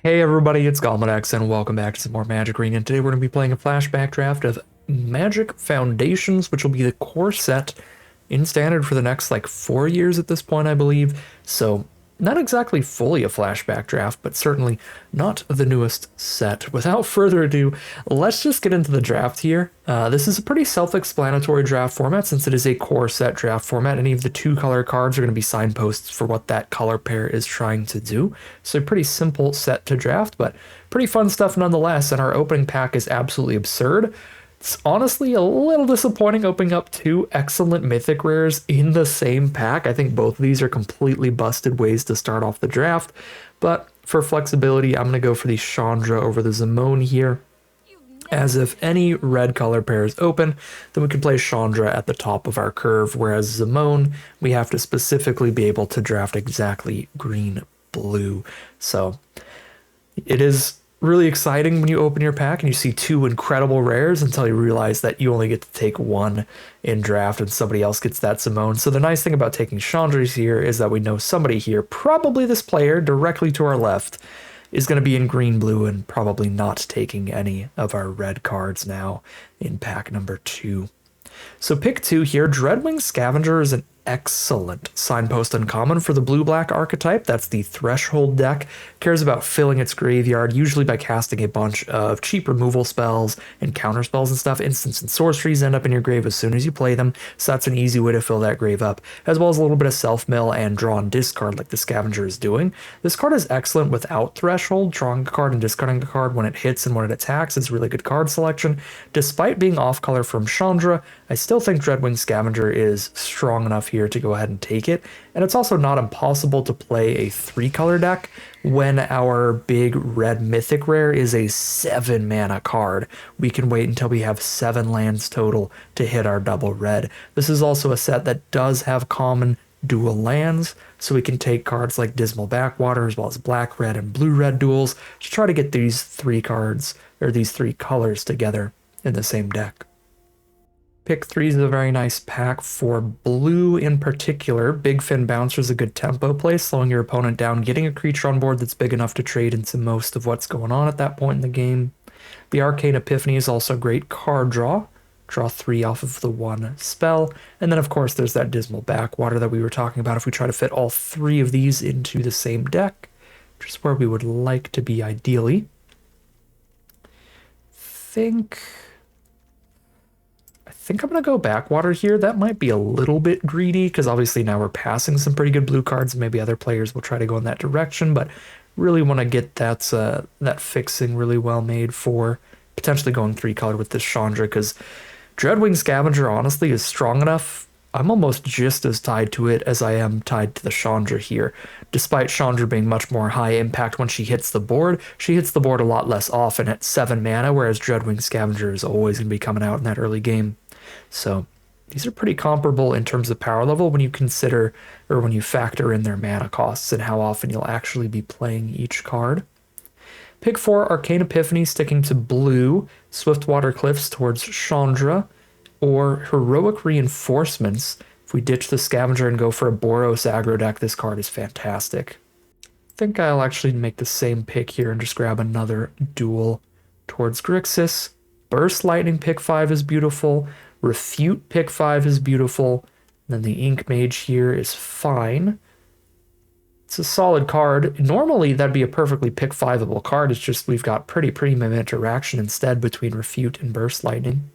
Hey everybody, it's GoblinX and welcome back to some more Magic Arena. And today we're going to be playing a flashback draft of Magic Foundations, which will be the core set in Standard for the next 4 years at this point, I believe. So not exactly fully a flashback draft, but certainly not the newest set. Without further ado, let's just get into the draft here. This is a pretty self-explanatory draft format since it is a core set draft format. Any of the two color cards are going to be signposts for what that color pair is trying to do. So a pretty simple set to draft, but pretty fun stuff nonetheless. And our opening pack is absolutely absurd. It's honestly a little disappointing opening up two excellent mythic rares in the same pack. I think both of these are completely busted ways to start off the draft, but for flexibility, I'm going to go for the Chandra over the Zimone here. As if any red color pair is open, then we can play Chandra at the top of our curve, whereas Zimone, we have to specifically be able to draft exactly green-blue. So it is really exciting when you open your pack and you see two incredible rares until you realize that you only get to take one in draft and somebody else gets that Zimone. So the nice thing about taking Chandras here is that we know somebody here, probably this player directly to our left, is going to be in green-blue and probably not taking any of our red cards now in pack number 2. So pick 2 here. Dreadwing Scavenger is an excellent signpost uncommon for the blue-black archetype. That's the Threshold deck. Cares about filling its graveyard, usually by casting a bunch of cheap removal spells and counter spells and stuff. Instants and sorceries end up in your grave as soon as you play them, so that's an easy way to fill that grave up, as well as a little bit of self-mill and draw and discard like the Scavenger is doing. This card is excellent without Threshold. Drawing a card and discarding a card when it hits and when it attacks is really good card selection. Despite being off-color from Chandra, I still think Dreadwing Scavenger is strong enough here to go ahead and take it. And it's also not impossible to play a 3-color deck when our big red mythic rare is a 7-mana card. We can wait until we have 7 lands total to hit our double red. This is also a set that does have common dual lands, so we can take cards like Dismal Backwater as well as black-red and blue-red duels to try to get these 3 cards, or these 3 colors together in the same deck. Pick 3 is a very nice pack for blue in particular. Big Fin Bouncer is a good tempo play, slowing your opponent down, getting a creature on board that's big enough to trade into most of what's going on at that point in the game. The Arcane Epiphany is also a great card draw. Draw 3 off of the 1 spell. And then, of course, there's that Dismal Backwater that we were talking about if we try to fit all 3 of these into the same deck, which is where we would like to be ideally. I think I'm going to go Backwater here. That might be a little bit greedy because obviously now we're passing some pretty good blue cards. Maybe other players will try to go in that direction, but really want to get that fixing really well made for potentially going 3-color with this Chandra, because Dreadwing Scavenger honestly is strong enough. I'm almost just as tied to it as I am tied to the Chandra here. Despite Chandra being much more high impact when she hits the board, she hits the board a lot less often at 7 mana, whereas Dreadwing Scavenger is always going to be coming out in that early game. So these are pretty comparable in terms of power level when you consider, or when you factor in their mana costs and how often you'll actually be playing each card. Pick 4, Arcane Epiphany, sticking to blue, Swiftwater Cliffs towards Chandra, or Heroic Reinforcements. If we ditch the Scavenger and go for a Boros aggro deck, this card is fantastic. I think I'll actually make the same pick here and just grab another duel towards Grixis. Burst Lightning pick 5 is beautiful. Refute pick 5 is beautiful. And then the Ink Mage here is fine. It's a solid card. Normally that'd be a perfectly pick 5-able card. It's just we've got pretty premium interaction instead between Refute and Burst Lightning.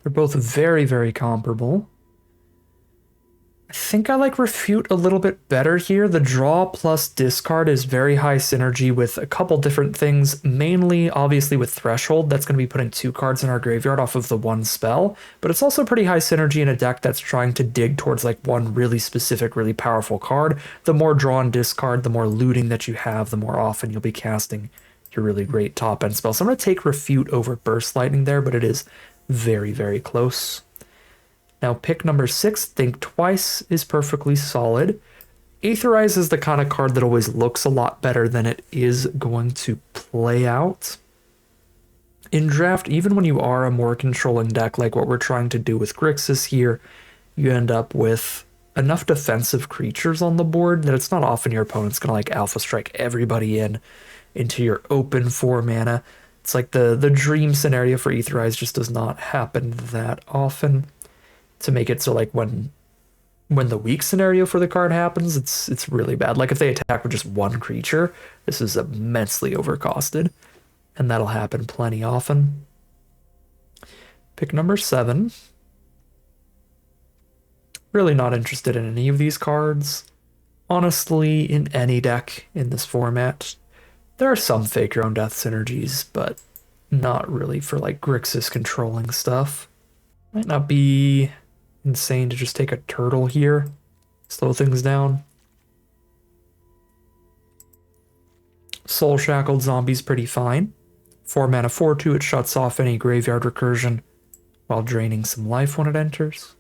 They're both very, very comparable. I think I like Refute a little bit better here. The draw plus discard is very high synergy with a couple different things, mainly obviously with Threshold. That's going to be putting 2 cards in our graveyard off of the 1 spell, but it's also pretty high synergy in a deck that's trying to dig towards one really specific, really powerful card. The more draw and discard, the more looting that you have, the more often you'll be casting your really great top end spell. So I'm going to take Refute over Burst Lightning there, but it is very, very close. Now pick number 6, Think Twice, is perfectly solid. Aetherize is the kind of card that always looks a lot better than it is going to play out. In draft, even when you are a more controlling deck like what we're trying to do with Grixis here, you end up with enough defensive creatures on the board that it's not often your opponent's going to alpha strike everybody in into your open 4 mana. It's like the dream scenario for Aetherized just does not happen that often. To make it so like when the weak scenario for the card happens, it's really bad. Like if they attack with just one creature, this is immensely overcosted, and that'll happen plenty often. Pick number 7. Really not interested in any of these cards. Honestly, in any deck in this format. There are some Fake Your Own Death synergies, but not really for like Grixis controlling stuff. Might not be insane to just take a turtle here, slow things down. Soul Shackled Zombie's pretty fine. 4 mana 4/2, it shuts off any graveyard recursion while draining some life when it enters.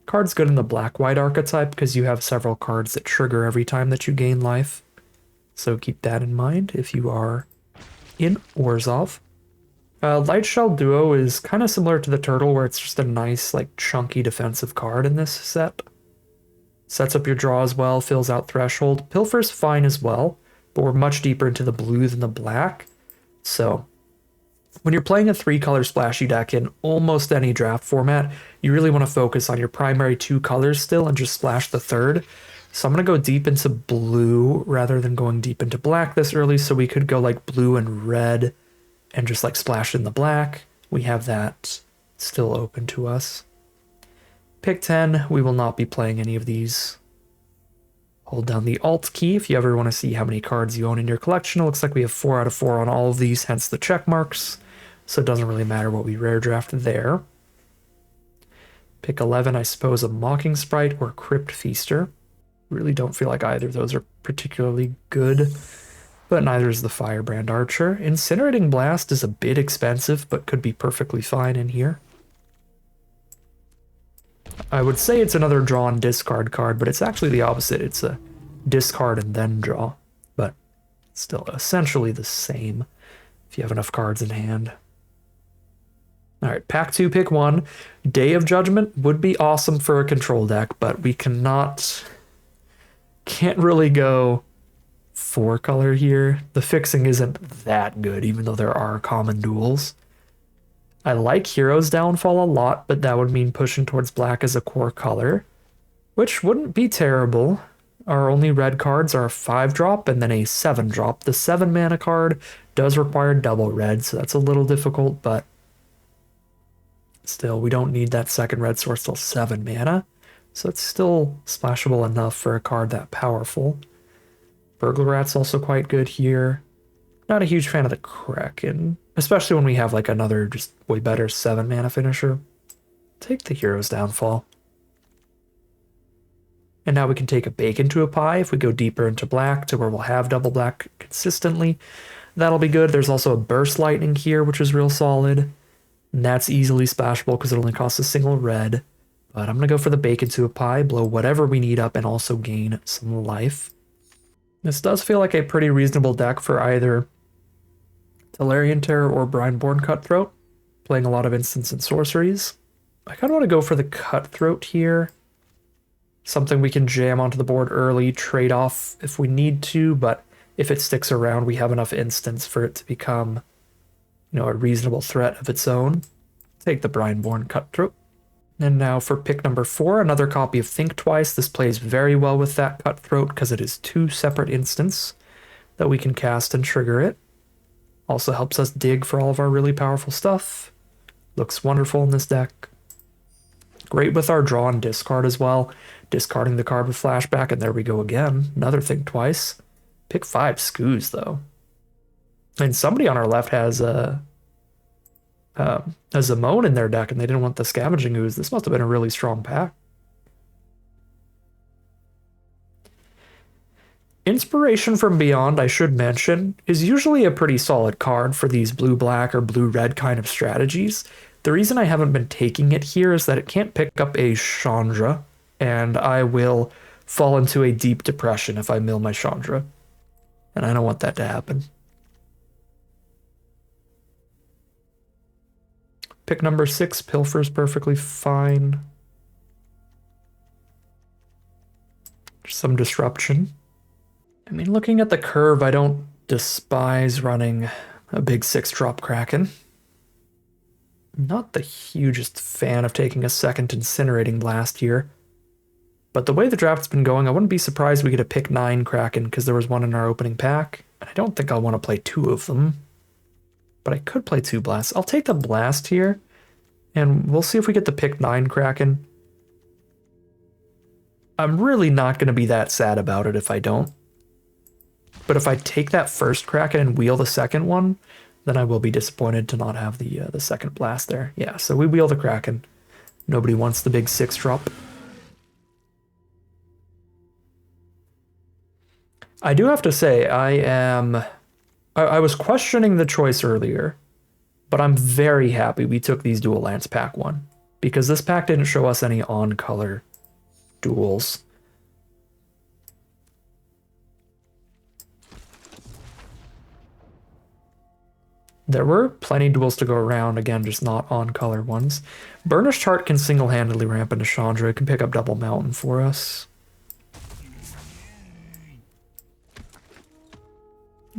Card's good in the black-white archetype because you have several cards that trigger every time that you gain life. So keep that in mind if you are in Orzhov. Light Shell Duo is kind of similar to the Turtle, where it's just a nice, like, chunky defensive card in this set. Sets up your draw as well, fills out Threshold. Pilfer's fine as well, but we're much deeper into the blue than the black. So when you're playing a 3-color splashy deck in almost any draft format, you really want to focus on your primary 2 colors still and just splash the third. So I'm going to go deep into blue rather than going deep into black this early, so we could go like blue and red and just like splash in the black. We have that still open to us. Pick 10, we will not be playing any of these. Hold down the Alt key if you ever want to see how many cards you own in your collection. It looks like we have 4 out of 4 on all of these, hence the check marks. So it doesn't really matter what we rare draft there. Pick 11, I suppose a Mocking Sprite or Crypt Feaster. Really don't feel like either of those are particularly good, but neither is the Firebrand Archer. Incinerating Blast is a bit expensive, but could be perfectly fine in here. I would say it's another draw and discard card, but it's actually the opposite. It's a discard and then draw, but still essentially the same if you have enough cards in hand. All right, pack 2, pick 1. Day of Judgment would be awesome for a control deck, but we can't really go 4-color here. The fixing isn't that good, even though there are common duels. I like Hero's Downfall a lot, but that would mean pushing towards black as a core color, which wouldn't be terrible. Our only red cards are a 5-drop and then a 7-drop. The 7 mana card does require double red, so that's a little difficult, but still, we don't need that second red source till 7 mana, so it's still splashable enough for a card that powerful. Burglar Rat's also quite good here. Not a huge fan of the Kraken, especially when we have like another just way better 7 mana finisher. Take the Hero's Downfall. And now we can take a Bacon to a Pie if we go deeper into black to where we'll have double black consistently. That'll be good. There's also a Burst Lightning here, which is real solid. And that's easily splashable because it only costs a single red. But I'm going to go for the Bacon to a Pie, blow whatever we need up, and also gain some life. This does feel like a pretty reasonable deck for either Tolarian Terror or Brineborn Cutthroat, playing a lot of instants and sorceries. I kind of want to go for the Cutthroat here. Something we can jam onto the board early, trade off if we need to, but if it sticks around, we have enough instants for it to become, a reasonable threat of its own. Take the Brineborn Cutthroat. And now for pick number 4, another copy of Think Twice. This plays very well with that Cutthroat because it is 2 separate instants that we can cast and trigger it. Also helps us dig for all of our really powerful stuff. Looks wonderful in this deck. Great with our draw and discard as well. Discarding the card with flashback, and there we go again. Another Think Twice. Pick 5 Scoos, though. And somebody on our left has a Zamone in their deck, and they didn't want the Scavenging Ooze. This must have been a really strong pack. Inspiration from Beyond, I should mention, is usually a pretty solid card for these blue-black or blue-red kind of strategies. The reason I haven't been taking it here is that it can't pick up a Chandra, and I will fall into a deep depression if I mill my Chandra. And I don't want that to happen. Pick number 6, Pilfer's perfectly fine. Some disruption. I mean, looking at the curve, I don't despise running a big 6-drop Kraken. Not the hugest fan of taking a second Incinerating Blast here. But the way the draft's been going, I wouldn't be surprised we get a pick 9 Kraken because there was one in our opening pack. And I don't think I'll want to play 2 of them. But I could play 2 Blasts. I'll take the Blast here. And we'll see if we get the pick 9 Kraken. I'm really not going to be that sad about it if I don't. But if I take that first Kraken and wheel the second one, then I will be disappointed to not have the second Blast there. Yeah, so we wheel the Kraken. Nobody wants the big 6-drop. I do have to say, I was questioning the choice earlier, but I'm very happy we took these dual lands pack 1, because this pack didn't show us any on-color duels. There were plenty of duels to go around, again, just not on-color ones. Burnished Heart can single-handedly ramp into Chandra. It can pick up Double Mountain for us.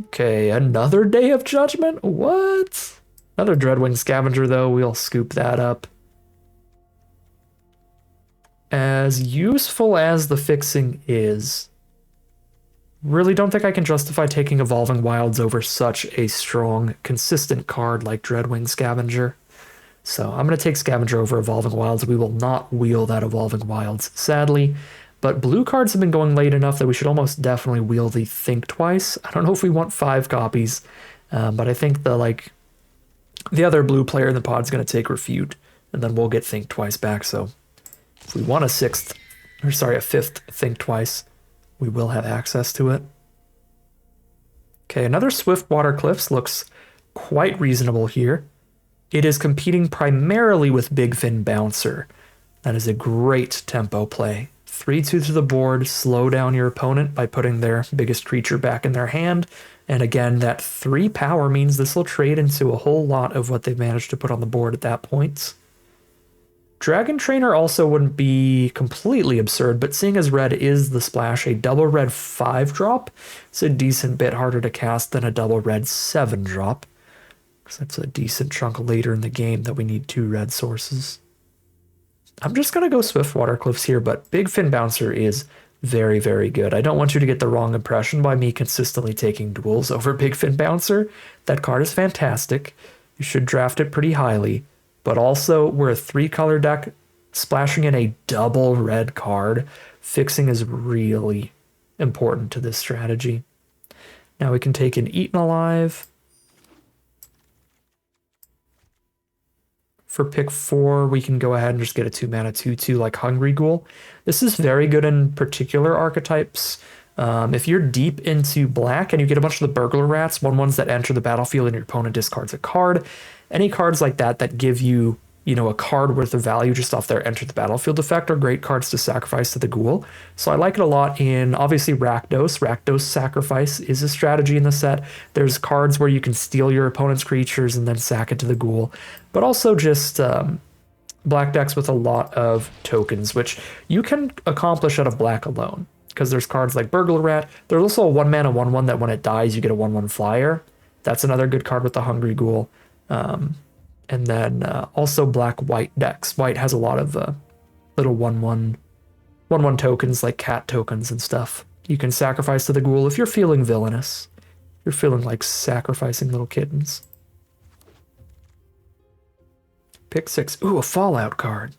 Okay, another Day of Judgment? What? Another Dreadwing Scavenger, though. We'll scoop that up. As useful as the fixing is, really don't think I can justify taking Evolving Wilds over such a strong, consistent card like Dreadwing Scavenger. So I'm going to take Scavenger over Evolving Wilds. We will not wheel that Evolving Wilds, sadly. But blue cards have been going late enough that we should almost definitely wheel the Think Twice. I don't know if we want 5 copies, but I think the other blue player in the pod is going to take Refute, and then we'll get Think Twice back. So if we want a 5th Think Twice, we will have access to it. Okay, another Swiftwater Cliffs looks quite reasonable here. It is competing primarily with Big Fin Bouncer. That is a great tempo play. 3-2 to the board, slow down your opponent by putting their biggest creature back in their hand. And again, that 3 power means this will trade into a whole lot of what they've managed to put on the board at that point. Dragon Trainer also wouldn't be completely absurd, but seeing as red is the splash, a double red 5-drop, it's a decent bit harder to cast than a double red 7-drop. Because that's a decent chunk later in the game that we need 2 red sources. I'm just going to go Swiftwater Cliffs here, but Big Fin Bouncer is very, very good. I don't want you to get the wrong impression by me consistently taking duels over Big Fin Bouncer. That card is fantastic. You should draft it pretty highly. But also, we're a 3-color deck. Splashing in a double red card, fixing is really important to this strategy. Now we can take an Eaten Alive. For pick 4, we can go ahead and just get a 2-mana 2/2 like Hungry Ghoul. This is very good in particular archetypes. If you're deep into black and you get a bunch of the Burglar Rats, 1/1s that enter the battlefield and your opponent discards a card, any cards like that give you, a card worth of value just off their enter the battlefield effect are great cards to sacrifice to the Ghoul. So I like it a lot in, obviously, Rakdos. Rakdos Sacrifice is a strategy in the set. There's cards where you can steal your opponent's creatures and then sack it to the Ghoul. But also just black decks with a lot of tokens, which you can accomplish out of black alone. Because there's cards like Burglar Rat. There's also a 1-mana 1/1 that when it dies, you get a 1/1 flyer. That's another good card with the Hungry Ghoul. And then also black-white decks. White has a lot of little 1/1 tokens like cat tokens and stuff. You can sacrifice to the Ghoul if you're feeling villainous. You're feeling like sacrificing little kittens. Pick 6. Ooh, a Fallout card.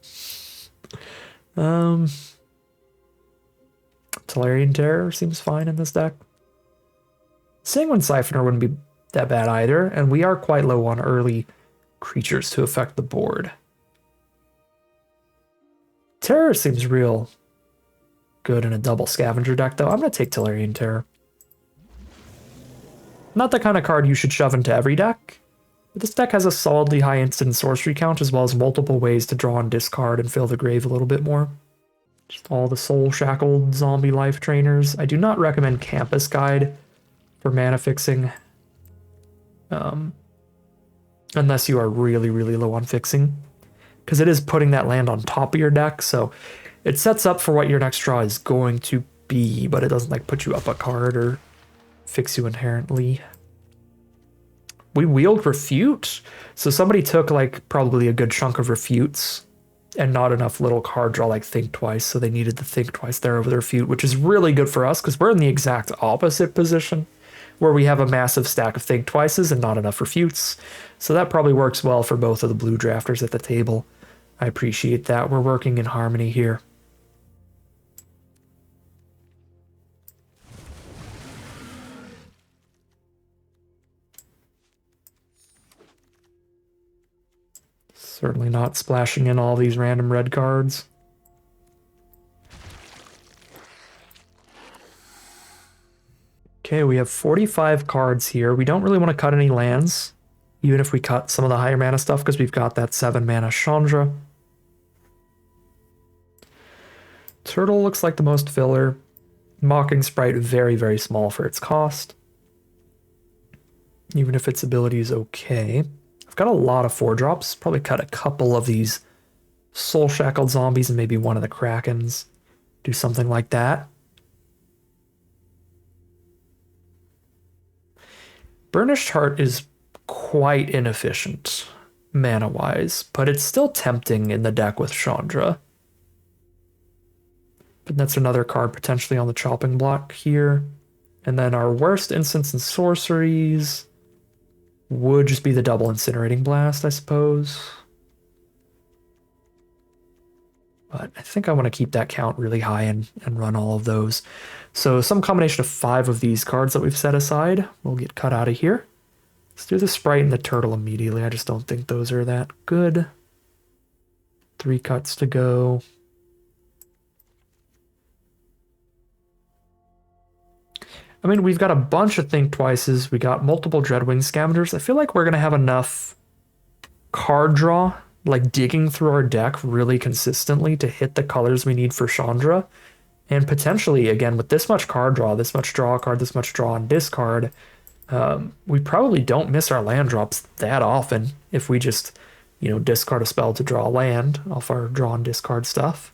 Tolarian Terror seems fine in this deck. Sanguine Siphoner wouldn't be that bad either, and we are quite low on early creatures to affect the board. Terror seems real good in a double Scavenger deck, though. I'm going to take Tolarian Terror. Not the kind of card you should shove into every deck, but this deck has a solidly high instant sorcery count as well as multiple ways to draw and discard and fill the grave a little bit more. Just all the soul-shackled zombie life trainers. I do not recommend Campus Guide for mana fixing. Unless you are really, really low on fixing. Because it is putting that land on top of your deck, so it sets up for what your next draw is going to be, but it doesn't like put you up a card or fix you inherently. We wheeled Refute, so somebody took like probably a good chunk of Refutes and not enough little card draw like Think Twice, so they needed the Think Twice there over the Refute, which is really good for us because we're in the exact opposite position where we have a massive stack of Think Twices and not enough Refutes. So that probably works well for both of the blue drafters at the table. I appreciate that. We're working in harmony here. Certainly not splashing in all these random red cards. Okay, we have 45 cards here. We don't really want to cut any lands, even if we cut some of the higher mana stuff, because we've got that 7 mana Chandra. Turtle looks like the most filler. Mocking Sprite, very, very small for its cost. Even if its ability is okay. I've got a lot of 4-drops. Probably cut a couple of these Soul Shackled Zombies and maybe one of the Krakens. Do something like that. Burnished Heart is quite inefficient mana-wise, but it's still tempting in the deck with Chandra. But that's another card potentially on the chopping block here. And then our worst instants and sorceries would just be the double Incinerating Blast, I suppose. But I think I want to keep that count really high and run all of those. So some combination of 5 of these cards that we've set aside will get cut out of here. Let's do the Sprite and the Turtle immediately. I just don't think those are that good. 3 cuts to go. I mean, we've got a bunch of Think Twices. We got multiple Dreadwing Scavengers. I feel like we're going to have enough card draw, like digging through our deck really consistently to hit the colors we need for Chandra. And potentially, again, with this much card draw, this much draw card, this much draw and discard, we probably don't miss our land drops that often if we just, discard a spell to draw a land off our draw and discard stuff.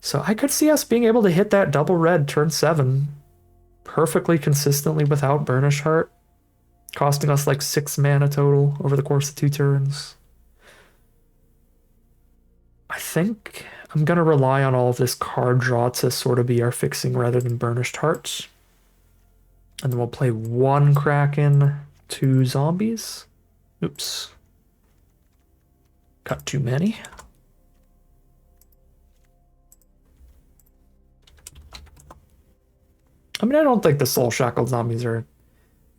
So I could see us being able to hit that double red turn 7 perfectly consistently without Burnished Heart, costing us like 6 mana total over the course of 2 turns. I think I'm going to rely on all of this card draw to sort of be our fixing rather than Burnished Hearts. And then we'll play 1 Kraken, 2 zombies. Oops. Got too many. I mean, I don't think the Soul Shackled Zombies are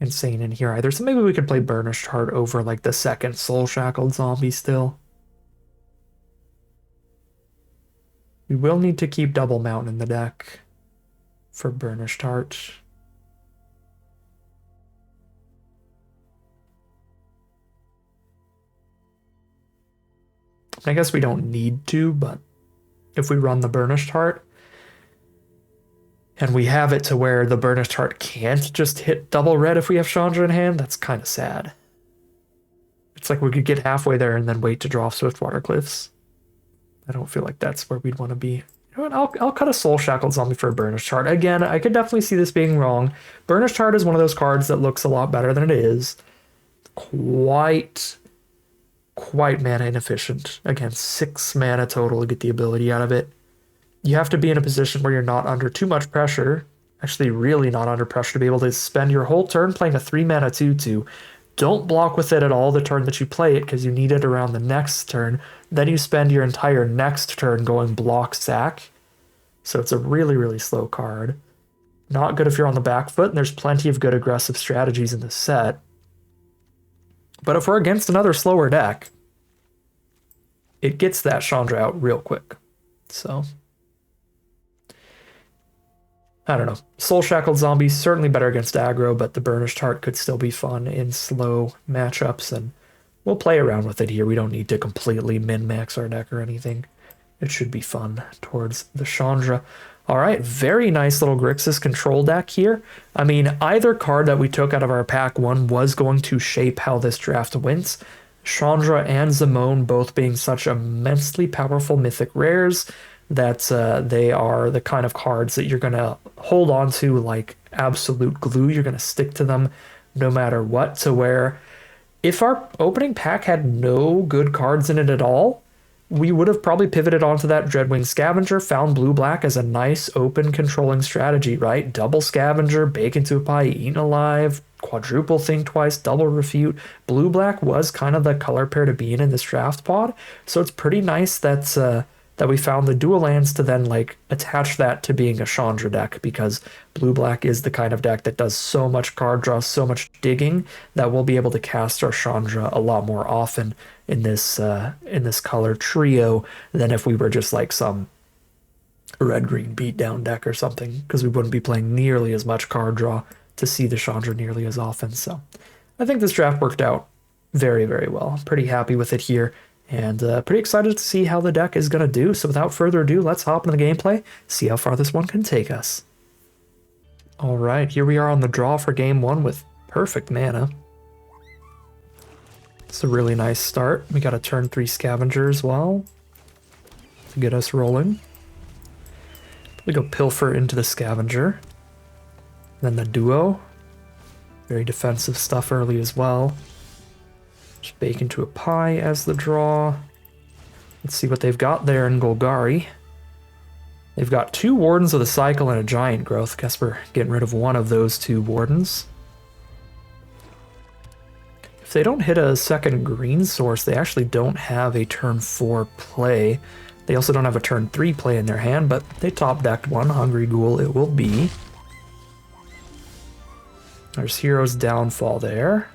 insane in here either, so maybe we could play Burnished Heart over like the second Soul Shackled Zombie still. We will need to keep Double Mountain in the deck for Burnished Heart. I guess we don't need to, but if we run the Burnished Heart, and we have it to where the Burnished Heart can't just hit double red if we have Chandra in hand, that's kind of sad. It's like we could get halfway there and then wait to draw Swiftwater Cliffs. I don't feel like that's where we'd want to be. You know what, I'll cut a Soul Shackled Zombie for a Burnished Heart. Again, I could definitely see this being wrong. Burnished Heart is one of those cards that looks a lot better than it is. Quite mana inefficient. Again, 6 mana total to get the ability out of it. You have to be in a position where you're not under too much pressure, actually really not under pressure, to be able to spend your whole turn playing a 3 mana 2/2. Don't block with it at all the turn that you play it because you need it around the next turn. Then you spend your entire next turn going block sack. So it's a really, really slow card. Not good if you're on the back foot, and there's plenty of good aggressive strategies in this set. But if we're against another slower deck, it gets that Chandra out real quick. So I don't know. Soul Shackled Zombies, certainly better against aggro, but the Burnished Heart could still be fun in slow matchups, and we'll play around with it here. We don't need to completely min-max our deck or anything. It should be fun towards the Chandra. All right, very nice little Grixis control deck here. I mean, either card that we took out of our pack 1 was going to shape how this draft wins. Chandra and Zimone both being such immensely powerful mythic rares. that they are the kind of cards that you're going to hold on to like absolute glue. You're going to stick to them no matter what, to where if our opening pack had no good cards in it at all, we would have probably pivoted onto that Dreadwing Scavenger, found blue-black as a nice open controlling strategy, right? Double Scavenger, Bake into a Pie, Eaten Alive, quadruple Think Twice, double Refute. Blue-black was kind of the color pair to be in this draft pod, so it's pretty nice that we found the dual lands to then like attach that to being a Chandra deck, because blue-black is the kind of deck that does so much card draw, so much digging, that we'll be able to cast our Chandra a lot more often in this color trio than if we were just like some red-green beatdown deck or something, because we wouldn't be playing nearly as much card draw to see the Chandra nearly as often. So I think this draft worked out very, very well. I'm pretty happy with it here. And pretty excited to see how the deck is going to do. So without further ado, let's hop into the gameplay, see how far this one can take us. All right, here we are on the draw for game one with perfect mana. It's a really nice start. We got a turn 3 Scavenger as well to get us rolling. We go Pilfer into the Scavenger. Then the Duo. Very defensive stuff early as well. Just Bake into a Pie as the draw. Let's see what they've got there in Golgari. They've got 2 Wardens of the Cycle and a Giant Growth. Guess we're getting rid of one of those 2 Wardens. If they don't hit a second green source, they actually don't have a turn 4 play. They also don't have a turn 3 play in their hand, but they top decked one. Hungry Ghoul it will be. There's Hero's Downfall there.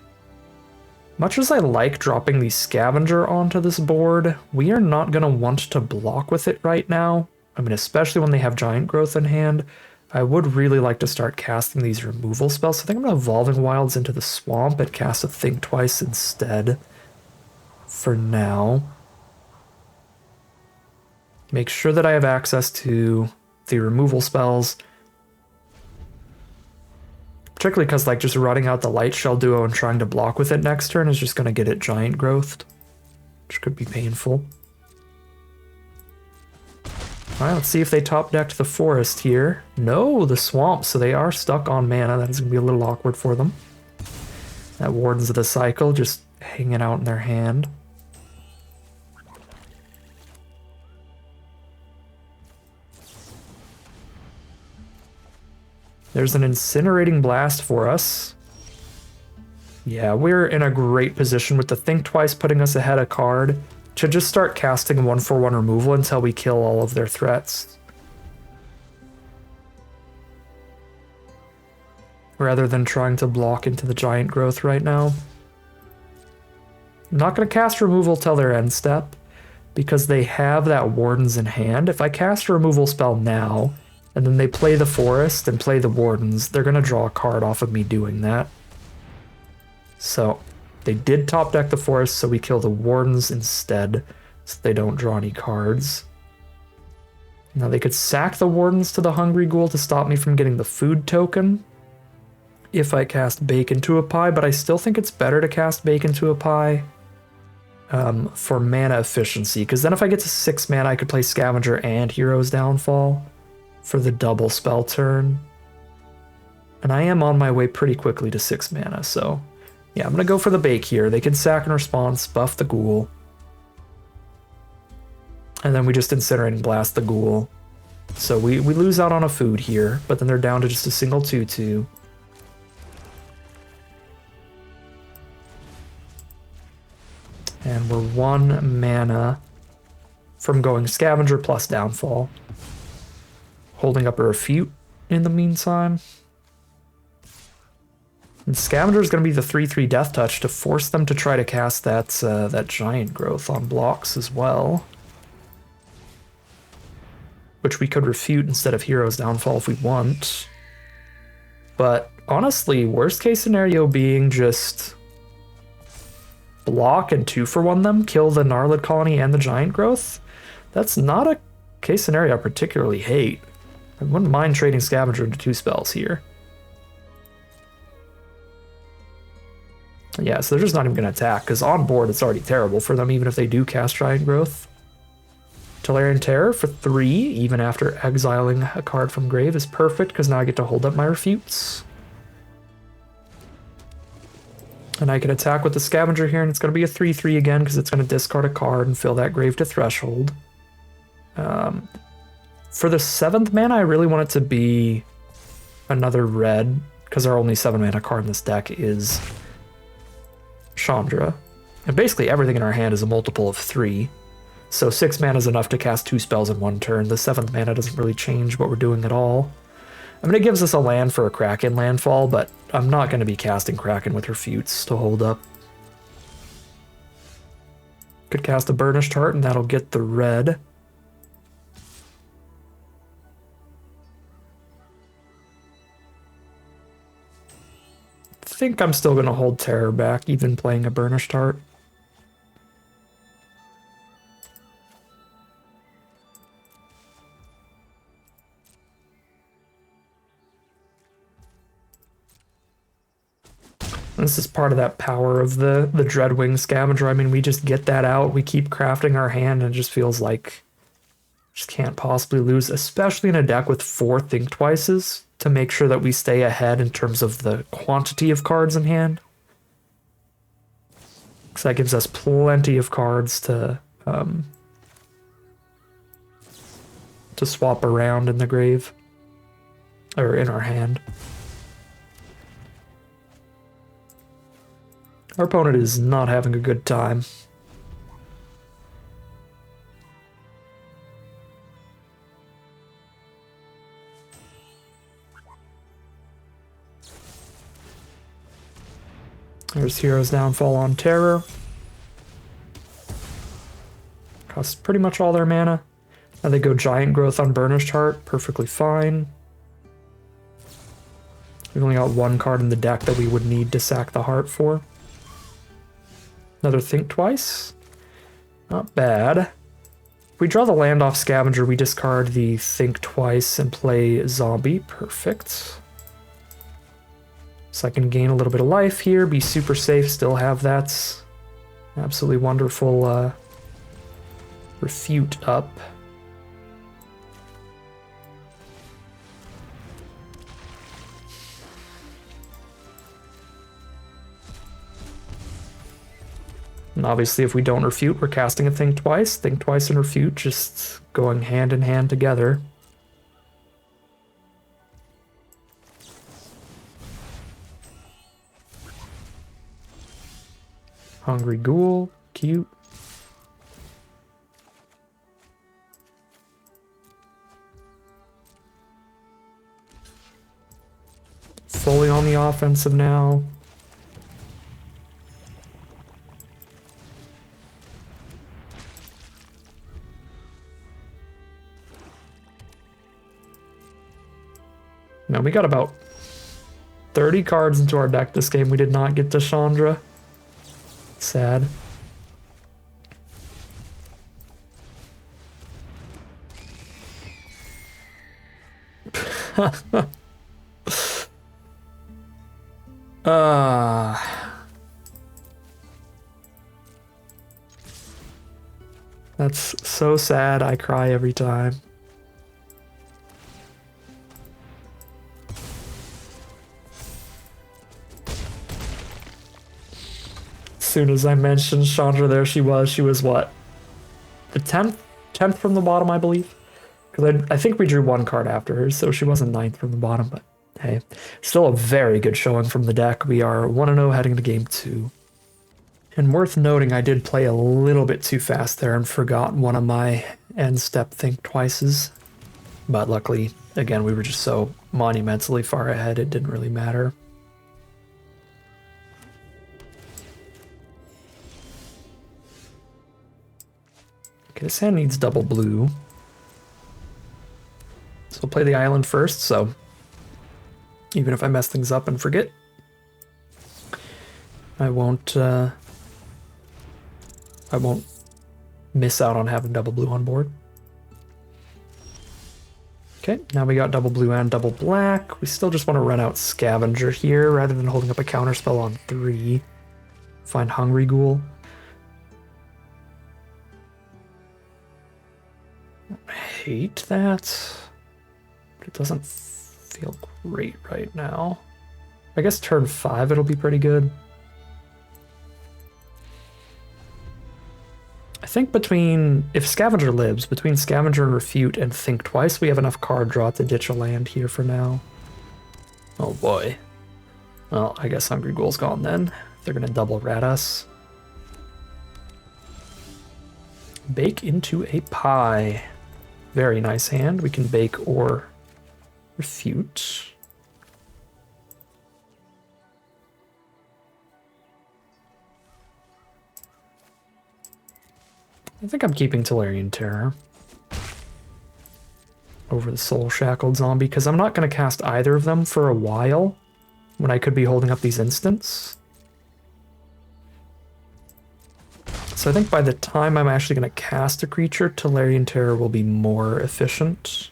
Much as I like dropping the Scavenger onto this board, we are not going to want to block with it right now. I mean, especially when they have Giant Growth in hand. I would really like to start casting these removal spells. So I think I'm going to Evolving Wilds into the Swamp and cast a Think Twice instead for now. Make sure that I have access to the removal spells. Particularly because like just running out the Light Shell Duo and trying to block with it next turn is just going to get it Giant Growthed, which could be painful. Alright, let's see if they top decked the Forest here. No, the Swamp, so they are stuck on mana. That is going to be a little awkward for them. That Wardens of the Cycle just hanging out in their hand. There's an Incinerating Blast for us. Yeah, we're in a great position with the Think Twice putting us ahead a card to just start casting 1/1 removal until we kill all of their threats. Rather than trying to block into the Giant Growth right now. I'm not going to cast removal till their end step, because they have that Wardens in hand. If I cast a removal spell now, and then they play the Forest and play the Wardens, they're going to draw a card off of me doing that. So they did top deck the Forest, so we kill the Wardens instead, so they don't draw any cards. Now they could sack the Wardens to the Hungry Ghoul to stop me from getting the food token if I cast Bake into a Pie, but I still think it's better to cast Bake into a Pie for mana efficiency, because then if I get to 6 mana, I could play Scavenger and Hero's Downfall for the double spell turn. And I am on my way pretty quickly to 6 mana, so yeah, I'm going to go for the Bake here. They can sack in response, buff the Ghoul. And then we just Incinerating Blast the Ghoul. So we lose out on a food here, but then they're down to just a single 2/2. And we're 1 mana from going Scavenger plus Downfall. Holding up a Refute in the meantime. And Scavenger is going to be the 3/3 Death Touch to force them to try to cast that Giant Growth on blocks as well. Which we could Refute instead of Hero's Downfall if we want. But honestly, worst case scenario being just block and 2-for-1 them, kill the Gnarlid Colony and the Giant Growth. That's not a case scenario I particularly hate. I wouldn't mind trading Scavenger into 2 spells here. Yeah, so they're just not even going to attack, because on board it's already terrible for them, even if they do cast Giant Growth. Tolarian Terror for 3, even after exiling a card from grave, is perfect, because now I get to hold up my refutes. And I can attack with the Scavenger here, and it's going to be a 3-3 again, because it's going to discard a card and fill that grave to threshold. For the 7th mana, I really want it to be another red, because our only 7 mana card in this deck is Chandra. And basically everything in our hand is a multiple of 3. So 6 mana is enough to cast 2 spells in 1 turn. The 7th mana doesn't really change what we're doing at all. I mean, it gives us a land for a Kraken landfall, but I'm not going to be casting Kraken with refutes to hold up. Could cast a Burnished Heart, and that'll get the red. I think I'm still going to hold Terror back, even playing a Burnished Heart. This is part of that power of the Dreadwing Scavenger. I mean, we just get that out, we keep crafting our hand, and it just feels like just can't possibly lose, especially in a deck with 4 Think Twices, to make sure that we stay ahead in terms of the quantity of cards in hand. Because that gives us plenty of cards to swap around in the grave, or in our hand. Our opponent is not having a good time. There's Hero's Downfall on Terror. Costs pretty much all their mana. Now they go Giant Growth on Burnished Heart, perfectly fine. We've only got 1 card in the deck that we would need to sack the heart for. Another Think Twice. Not bad. If we draw the land off Scavenger, we discard the Think Twice and play Zombie. Perfect. So I can gain a little bit of life here, be super safe, still have that absolutely wonderful refute up. And obviously if we don't refute, we're casting a Think Twice. Think Twice and refute just going hand in hand together. Hungry Ghoul, cute. Fully on the offensive now. Now we got about 30 cards into our deck this game. We did not get to Chandra. Sad. That's so sad. I cry every time. As soon as I mentioned Chandra, there she was. She was what? The 10th? 10th from the bottom, I believe? Because I think we drew 1 card after her, so she wasn't 9th from the bottom, but hey. Still a very good showing from the deck. We are 1-0 heading to game 2. And worth noting, I did play a little bit too fast there and forgot one of my end step Think Twices. But luckily, again, we were just so monumentally far ahead, it didn't really matter. Okay, this hand needs double blue. So we'll play the island first, so even if I mess things up and forget, I won't miss out on having double blue on board. Okay, now we got double blue and double black. We still just want to run out Scavenger here rather than holding up a counterspell on 3. Find Hungry Ghoul. I hate that, but it doesn't feel great right now. I guess turn 5 it'll be pretty good. I think if Scavenger lives, between Scavenger and Refute and Think Twice, we have enough card draw to ditch a land here for now. Oh boy. Well, I guess Hungry Ghoul's gone then. They're gonna double rat us. Bake into a pie. Very nice hand. We can bake or refute. I think I'm keeping Tolarian Terror over the Soul Shackled Zombie, because I'm not going to cast either of them for a while when I could be holding up these instants. So I think by the time I'm actually going to cast a creature, Tolarian Terror will be more efficient.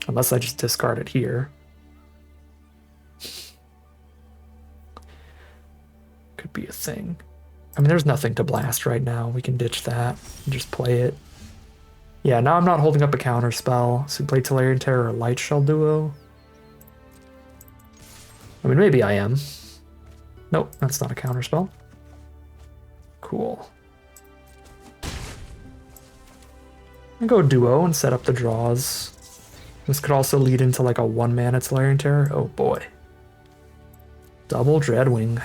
Unless I just discard it here. Could be a thing. I mean, there's nothing to blast right now. We can ditch that and just play it. Yeah, now I'm not holding up a counter spell. So we play Tolarian Terror or Light Shell Duo. I mean, maybe I am. Nope, that's not a counter spell. Cool. I go Duo and set up the draws. This could also lead into like a 1-mana Tolarian Terror. Oh boy. Double Dreadwing.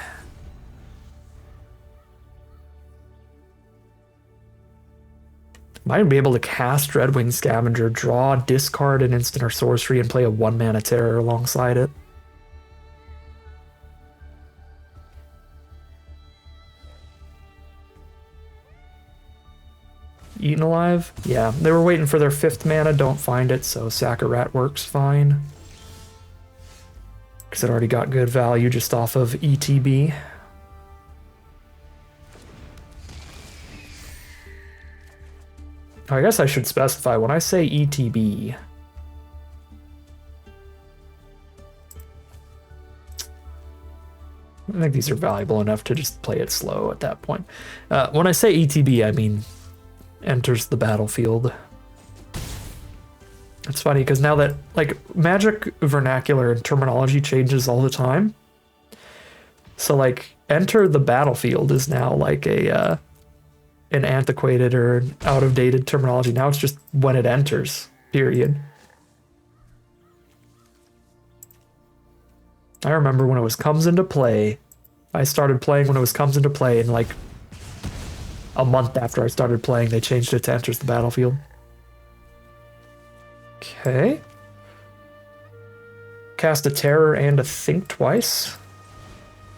Might be able to cast Dreadwing Scavenger, draw, discard an instant or sorcery, and play a 1-mana Terror alongside it. Eaten Alive? Yeah, they were waiting for their 5th mana, don't find it, so Sack a Rat works fine. Because it already got good value just off of ETB. I guess I should specify, when I say ETB, I think these are valuable enough to just play it slow at that point. When I say ETB, I mean enters the battlefield. It's funny, because now that, like, Magic vernacular and terminology changes all the time. So, like, enter the battlefield is now like an antiquated or out-of-dated terminology. Now it's just when it enters, period. I remember when it was comes into play, I started playing when it was comes into play, and like a month after I started playing, they changed it to enters the battlefield. Okay. Cast a Terror and a Think Twice.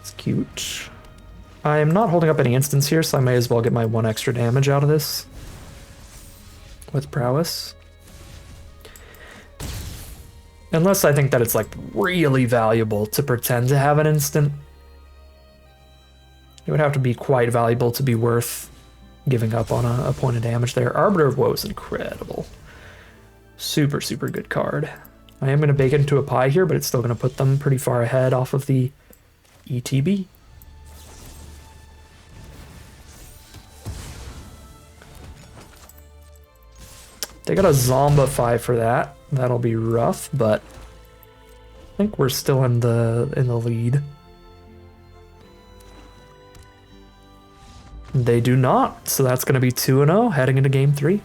It's cute. I am not holding up any instants here, so I may as well get my 1 extra damage out of this with Prowess. Unless I think that it's like really valuable to pretend to have an instant. It would have to be quite valuable to be worth giving up on a point of damage there. Arbiter of Woe is incredible. Super, super good card. I am going to bake it into a pie here, but it's still going to put them pretty far ahead off of the ETB. They got a Zombify for that. That'll be rough, but I think we're still in the lead. They do not, so that's going to be 2-0 heading into game 3.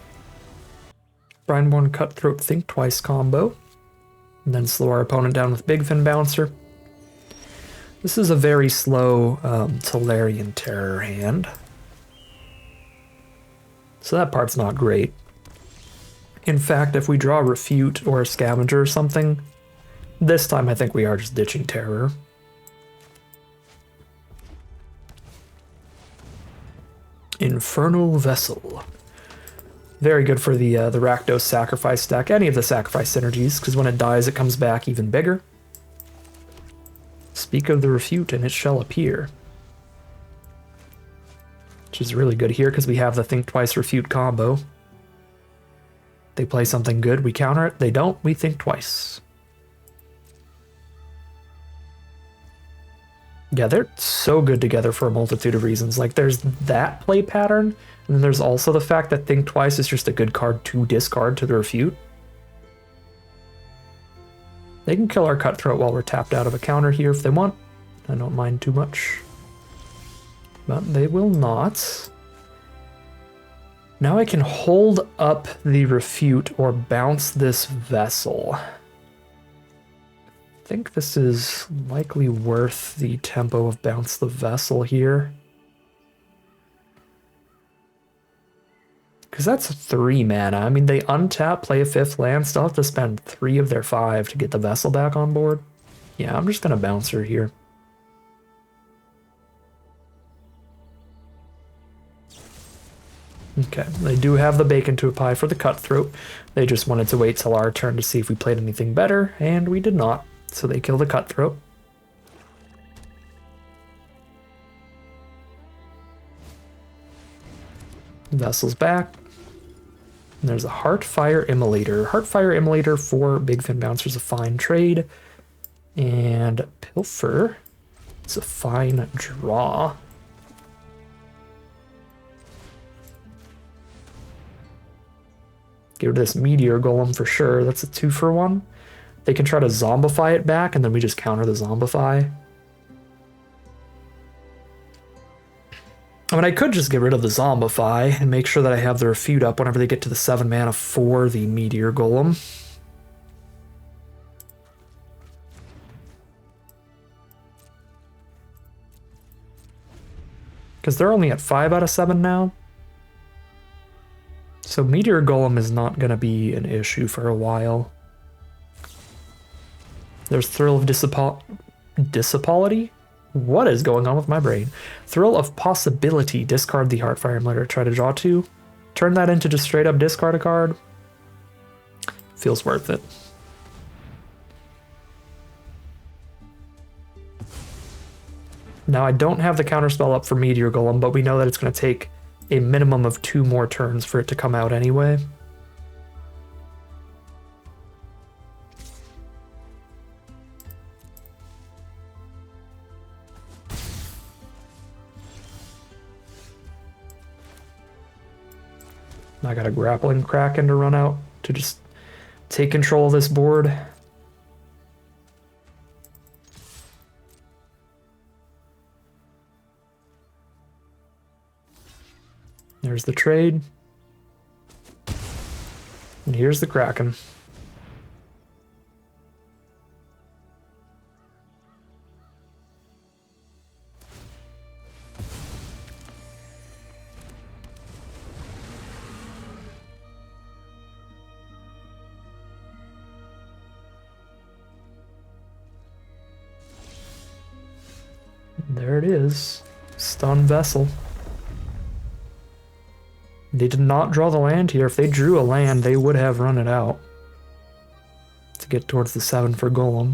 Brineborn Cutthroat Think Twice combo, and then slow our opponent down with Big Fin Bouncer. This is a very slow Tolarian Terror hand, so that part's not great. In fact, if we draw Refute or a Scavenger or something, this time I think we are just ditching Terror. Infernal Vessel. Very good for the Rakdos Sacrifice deck, any of the Sacrifice synergies, because when it dies it comes back even bigger. Speak of the Refute and it shall appear. Which is really good here because we have the Think Twice Refute combo. They play something good, we counter it. They don't, we think twice. Yeah, they're so good together for a multitude of reasons. Like, there's that play pattern, and then there's also the fact that Think Twice is just a good card to discard to the refute. They can kill our Cutthroat while we're tapped out of a counter here if they want. I don't mind too much. But they will not. Now I can hold up the refute or bounce this Vessel. I think this is likely worth the tempo of Bounce the Vessel here. Because that's 3 mana. I mean, they untap, play a 5th land, still have to spend 3 of their 5 to get the Vessel back on board. Yeah, I'm just going to bounce her here. Okay, they do have the bacon to a pie for the Cutthroat. They just wanted to wait till our turn to see if we played anything better, and we did not. So they kill the Cutthroat. Vessel's back. And there's a Heartfire Immolator. Heartfire Immolator for Big Fin Bouncer's a fine trade. And Pilfer is a fine draw. Get rid of this Meteor Golem for sure. That's a 2-for-1. They can try to zombify it back, and then we just counter the zombify. I mean, I could just get rid of the zombify and make sure that I have the refute up whenever they get to the 7 mana for the Meteor Golem. Because they're only at 5 out of 7 now. So Meteor Golem is not going to be an issue for a while. There's Thrill of Disapolity? What is going on with my brain? Thrill of Possibility. Discard the Heartfire Immolator. Try to draw 2. Turn that into just straight up discard a card. Feels worth it. Now I don't have the counterspell up for Meteor Golem, but we know that it's going to take a minimum of 2 more turns for it to come out anyway. I got a Grappling Kraken to run out to just take control of this board. There's the trade. And here's the Kraken. There it is. Stun Vessel. They did not draw the land here. If they drew a land, they would have run it out to get towards the 7 for Golem.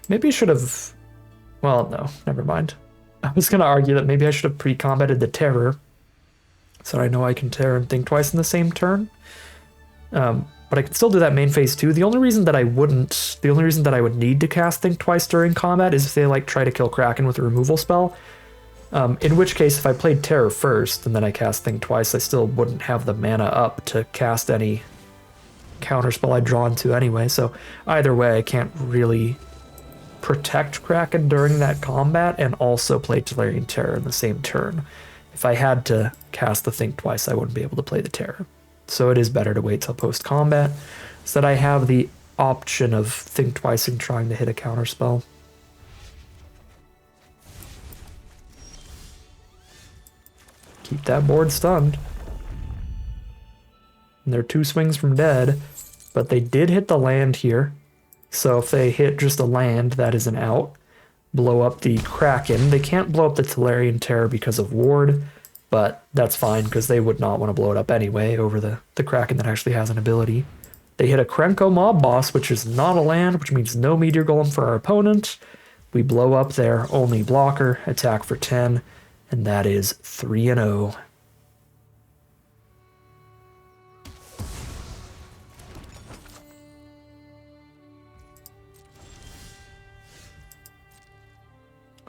Maybe I should have... Well, no, never mind. I was going to argue that maybe I should have pre-combated the Terror, so I know I can Terror and Think Twice in the same turn. But I can still do that main phase too. The only reason that I would need to cast Think Twice during combat is if they like try to kill Kraken with a removal spell. In which case, if I played Terror first and then I cast Think Twice, I still wouldn't have the mana up to cast any counterspell I draw into anyway. So either way, I can't really protect Kraken during that combat and also play Tolarian Terror in the same turn. If I had to cast the Think Twice, I wouldn't be able to play the Terror. So it is better to wait till post-combat so that I have the option of Think Twice and trying to hit a counterspell. Keep that board stunned. And they're 2 swings from dead, but they did hit the land here. So if they hit just a land, that is an out. Blow up the Kraken. They can't blow up the Tolarian Terror because of Ward, but that's fine because they would not want to blow it up anyway over the Kraken that actually has an ability. They hit a Krenko Mob Boss, which is not a land, which means no Meteor Golem for our opponent. We blow up their only blocker, attack for 10, and that is 3-0.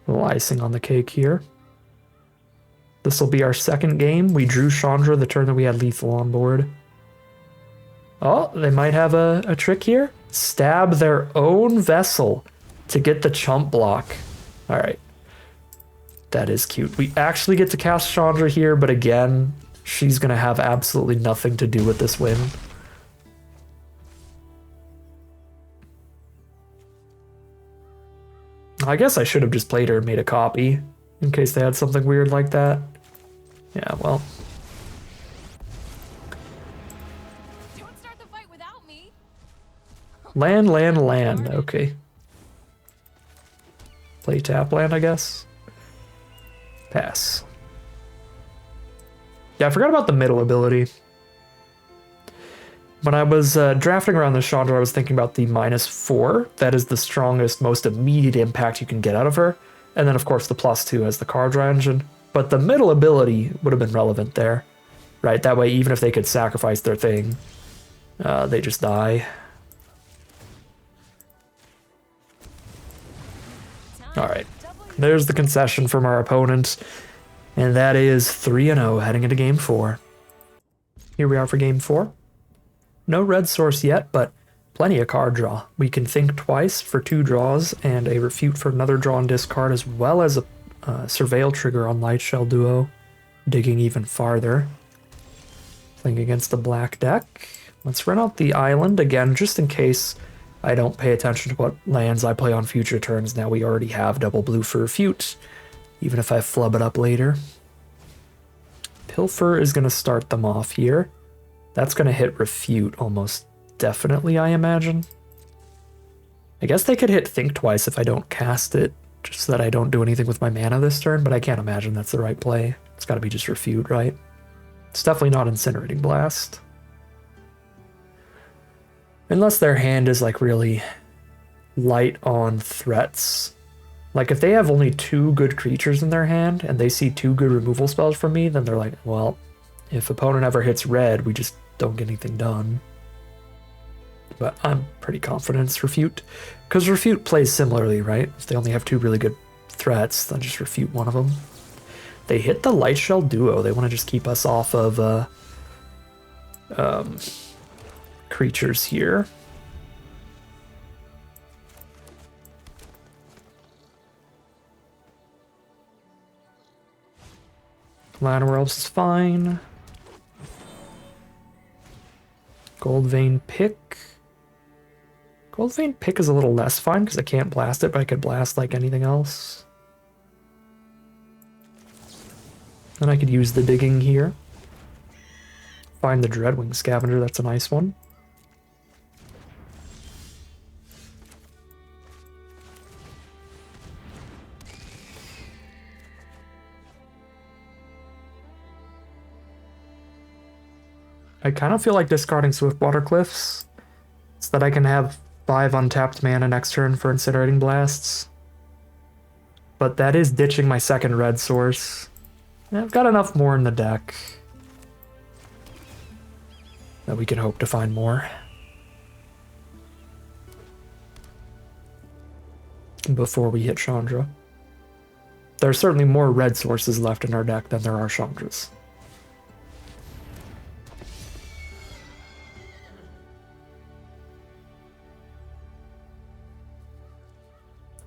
A little icing on the cake here. This will be our second game. We drew Chandra the turn that we had lethal on board. Oh, they might have a trick here. Stab their own vessel to get the chump block. All right. That is cute. We actually get to cast Chandra here, but again, she's going to have absolutely nothing to do with this win. I guess I should have just played her and made a copy in case they had something weird like that. Yeah, well. Don't start the fight without me. Land, land, land. Okay. Play tap land, I guess. Pass. Yeah, I forgot about the middle ability. When I was drafting around this Chandra, I was thinking about the -4. That is the strongest, most immediate impact you can get out of her. And then, of course, the +2 as the card draw engine. But the middle ability would have been relevant there, right? That way, even if they could sacrifice their thing, they just die. All right. There's the concession from our opponent. And that is 3-0 heading into game 4. Here we are for game 4. No red source yet, but plenty of card draw. We can think twice for 2 draws and a refute for another draw and discard, as well as a surveil trigger on Light Shell Duo, digging even farther. Playing against the black deck. Let's run out the island again, just in case I don't pay attention to what lands I play on future turns. Now we already have double blue for refute, even if I flub it up later. Pilfer is going to start them off here. That's going to hit refute almost definitely, I imagine. I guess they could hit think twice if I don't cast it, just so that I don't do anything with my mana this turn, but I can't imagine that's the right play. It's got to be just refute, right? It's definitely not Incinerating Blast. Unless their hand is like really light on threats. Like if they have only 2 good creatures in their hand and they see 2 good removal spells from me, then they're like, well, if opponent ever hits red, we just don't get anything done. But I'm pretty confident it's refute. Because refute plays similarly, right? If they only have 2 really good threats, then just refute one of them. They hit the Light Shell Duo. They want to just keep us off of creatures here. Llanowar Elves is fine. Gold Vein Pick. Gold Vein Pick is a little less fine because I can't blast it, but I could blast like anything else. Then I could use the digging here. Find the Dreadwing Scavenger, that's a nice one. I kind of feel like discarding Swiftwater Cliffs so that I can have 5 untapped mana next turn for Incinerating Blasts. But that is ditching my second red source. And I've got enough more in the deck that we can hope to find more before we hit Chandra. There are certainly more red sources left in our deck than there are Chandras.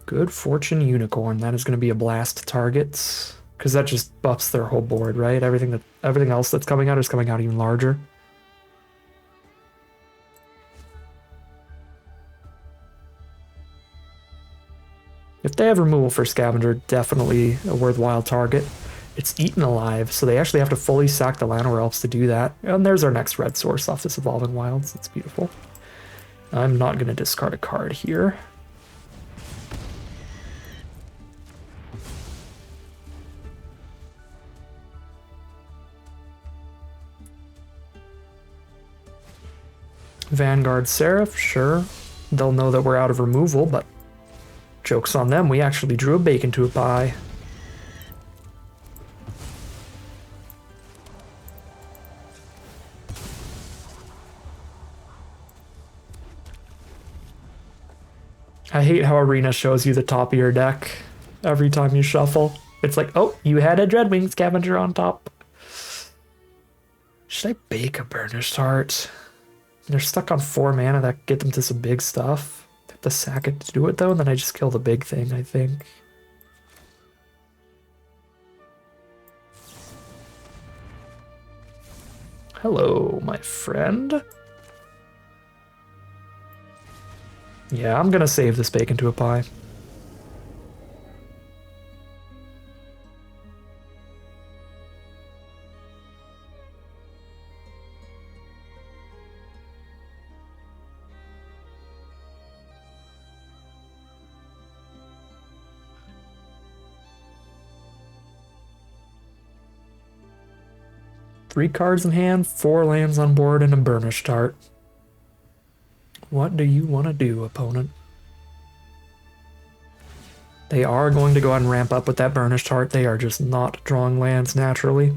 Good Fortune Unicorn. That is going to be a blast target, because that just buffs their whole board, right? Everything else that's coming out is coming out even larger. If they have removal for Scavenger, definitely a worthwhile target. It's eaten alive, so they actually have to fully sack the Llanowar Elves to do that. And there's our next red source off this Evolving Wilds. It's beautiful. I'm not going to discard a card here. Vanguard Seraph, sure. They'll know that we're out of removal, but joke's on them. We actually drew a bacon to a pie. I hate how Arena shows you the top of your deck. every time you shuffle. It's like, oh, you had a Dreadwing Scavenger on top. Should I bake a Burnished Heart? They're stuck on 4 mana that get them to some big stuff. I have to sack it to do it though, and then I just kill the big thing, I think. Hello, my friend. Yeah, I'm gonna save this bacon to a pie. Three cards in hand, 4 lands on board, and a Burnished Heart. What do you want to do, opponent? They are going to go ahead and ramp up with that Burnished Heart. They are just not drawing lands naturally.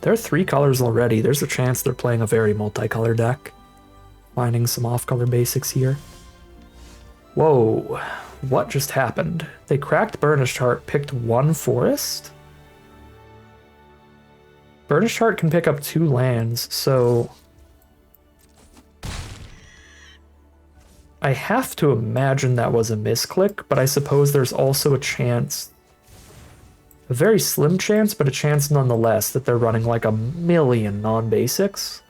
There are 3 colors already. There's a chance they're playing a very multicolor deck. Finding some off-color basics here. Whoa, what just happened? They cracked Burnished Heart, picked 1 forest? Burnished Heart can pick up 2 lands, so I have to imagine that was a misclick, but I suppose there's also a chance, a very slim chance, but a chance nonetheless, that they're running like a million non-basics.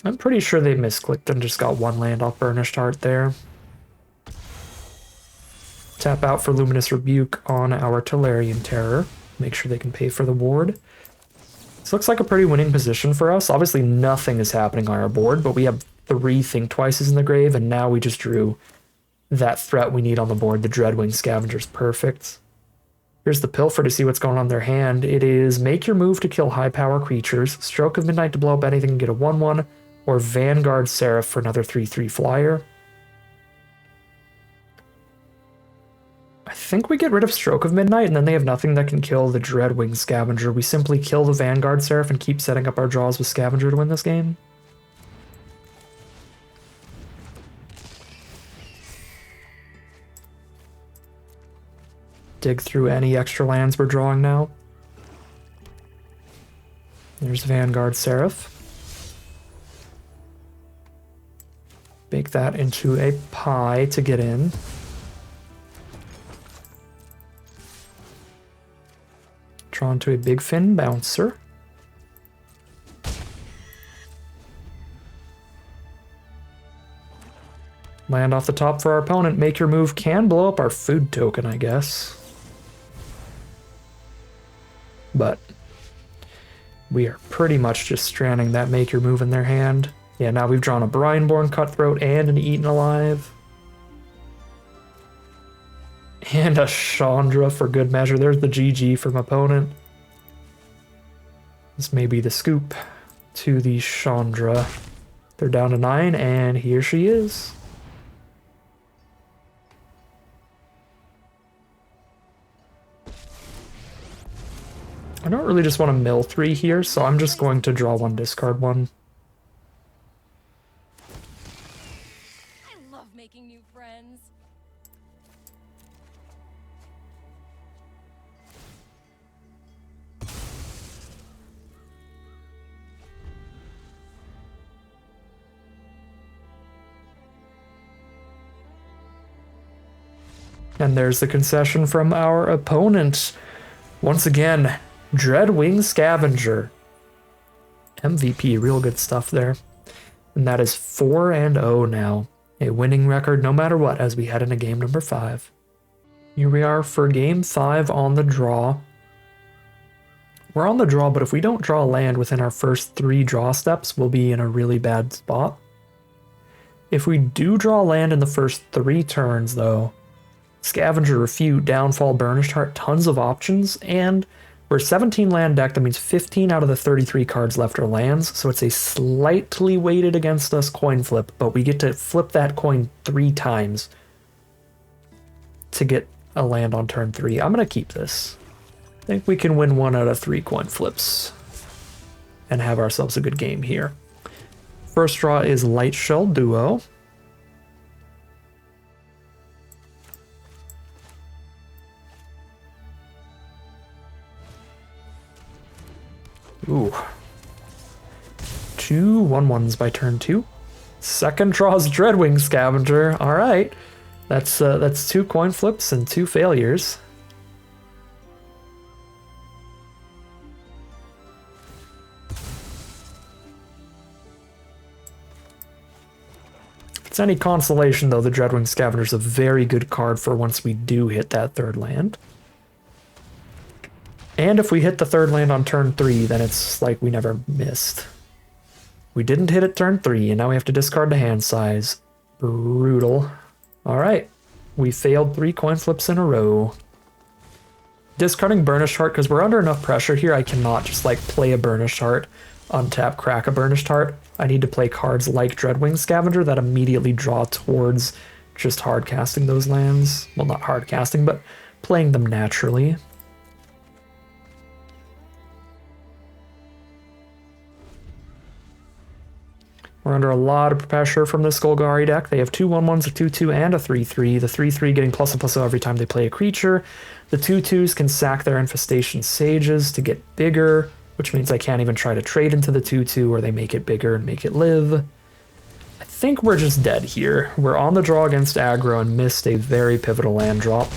I'm pretty sure they misclicked and just got 1 land off Burnished Heart there. Tap out for Luminous Rebuke on our Tolarian Terror. Make sure they can pay for the ward. This looks like a pretty winning position for us. Obviously nothing is happening on our board, but we have 3 Think Twices in the grave, and now we just drew that threat we need on the board. The Dreadwing Scavenger's perfect. Here's the Pilfer to see what's going on in their hand. It is make your move to kill high power creatures, Stroke of Midnight to blow up anything and get a 1/1, or Vanguard Seraph for another 3/3 flyer. I think we get rid of Stroke of Midnight, and then they have nothing that can kill the Dreadwing Scavenger. We simply kill the Vanguard Seraph and keep setting up our draws with Scavenger to win this game. Dig through any extra lands we're drawing now. There's Vanguard Seraph. Bake that into a pie to get in. Drawn to a Big Fin Bouncer. Land off the top for our opponent. Make your move can blow up our food token, I guess. But we are pretty much just stranding that make your move in their hand. Yeah, now we've drawn a Brineborn Cutthroat and an Eaten Alive. And a Chandra for good measure. There's the GG from opponent. This may be the scoop to the Chandra. They're down to 9, and here she is. I don't really just want to mill 3 here, so I'm just going to draw 1, discard 1. I love making new friends. And there's the concession from our opponent. Once again, Dreadwing Scavenger. MVP, real good stuff there. And that is 4-0 now. A winning record no matter what as we head into game number 5. Here we are for game 5 on the draw. We're on the draw, but if we don't draw land within our first 3 draw steps, we'll be in a really bad spot. If we do draw land in the first 3 turns, though, Scavenger, Refute, Downfall, Burnished Heart, tons of options, and we're a 17 land deck. That means 15 out of the 33 cards left are lands, so it's a slightly weighted against us coin flip, but we get to flip that coin 3 times to get a land on turn 3. I'm going to keep this. I think we can win 1 out of 3 coin flips and have ourselves a good game here. First draw is Light Shell Duo. Ooh. 2 1/1s by turn 2. Second draw is Dreadwing Scavenger. All right. That's 2 coin flips and 2 failures. If it's any consolation, though, the Dreadwing Scavenger is a very good card for once we do hit that third land. And if we hit the third land on turn 3, then it's like we never missed. We didn't hit it turn 3, and now we have to discard the hand size. Brutal. Alright. We failed 3 coin flips in a row. Discarding Burnished Heart, because we're under enough pressure here, I cannot just like play a Burnished Heart, untap, crack a Burnished Heart. I need to play cards like Dreadwing Scavenger that immediately draw towards just hard casting those lands. Well, not hard casting, but playing them naturally. We're under a lot of pressure from the Golgari deck. They have 2 1/1s, a 2/2, and a 3/3. The 3/3 getting +++ every time they play a creature. The 2/2s can sack their Infestation Sages to get bigger, which means I can't even try to trade into the 2/2 or they make it bigger and make it live. I think we're just dead here. We're on the draw against aggro and missed a very pivotal land drop.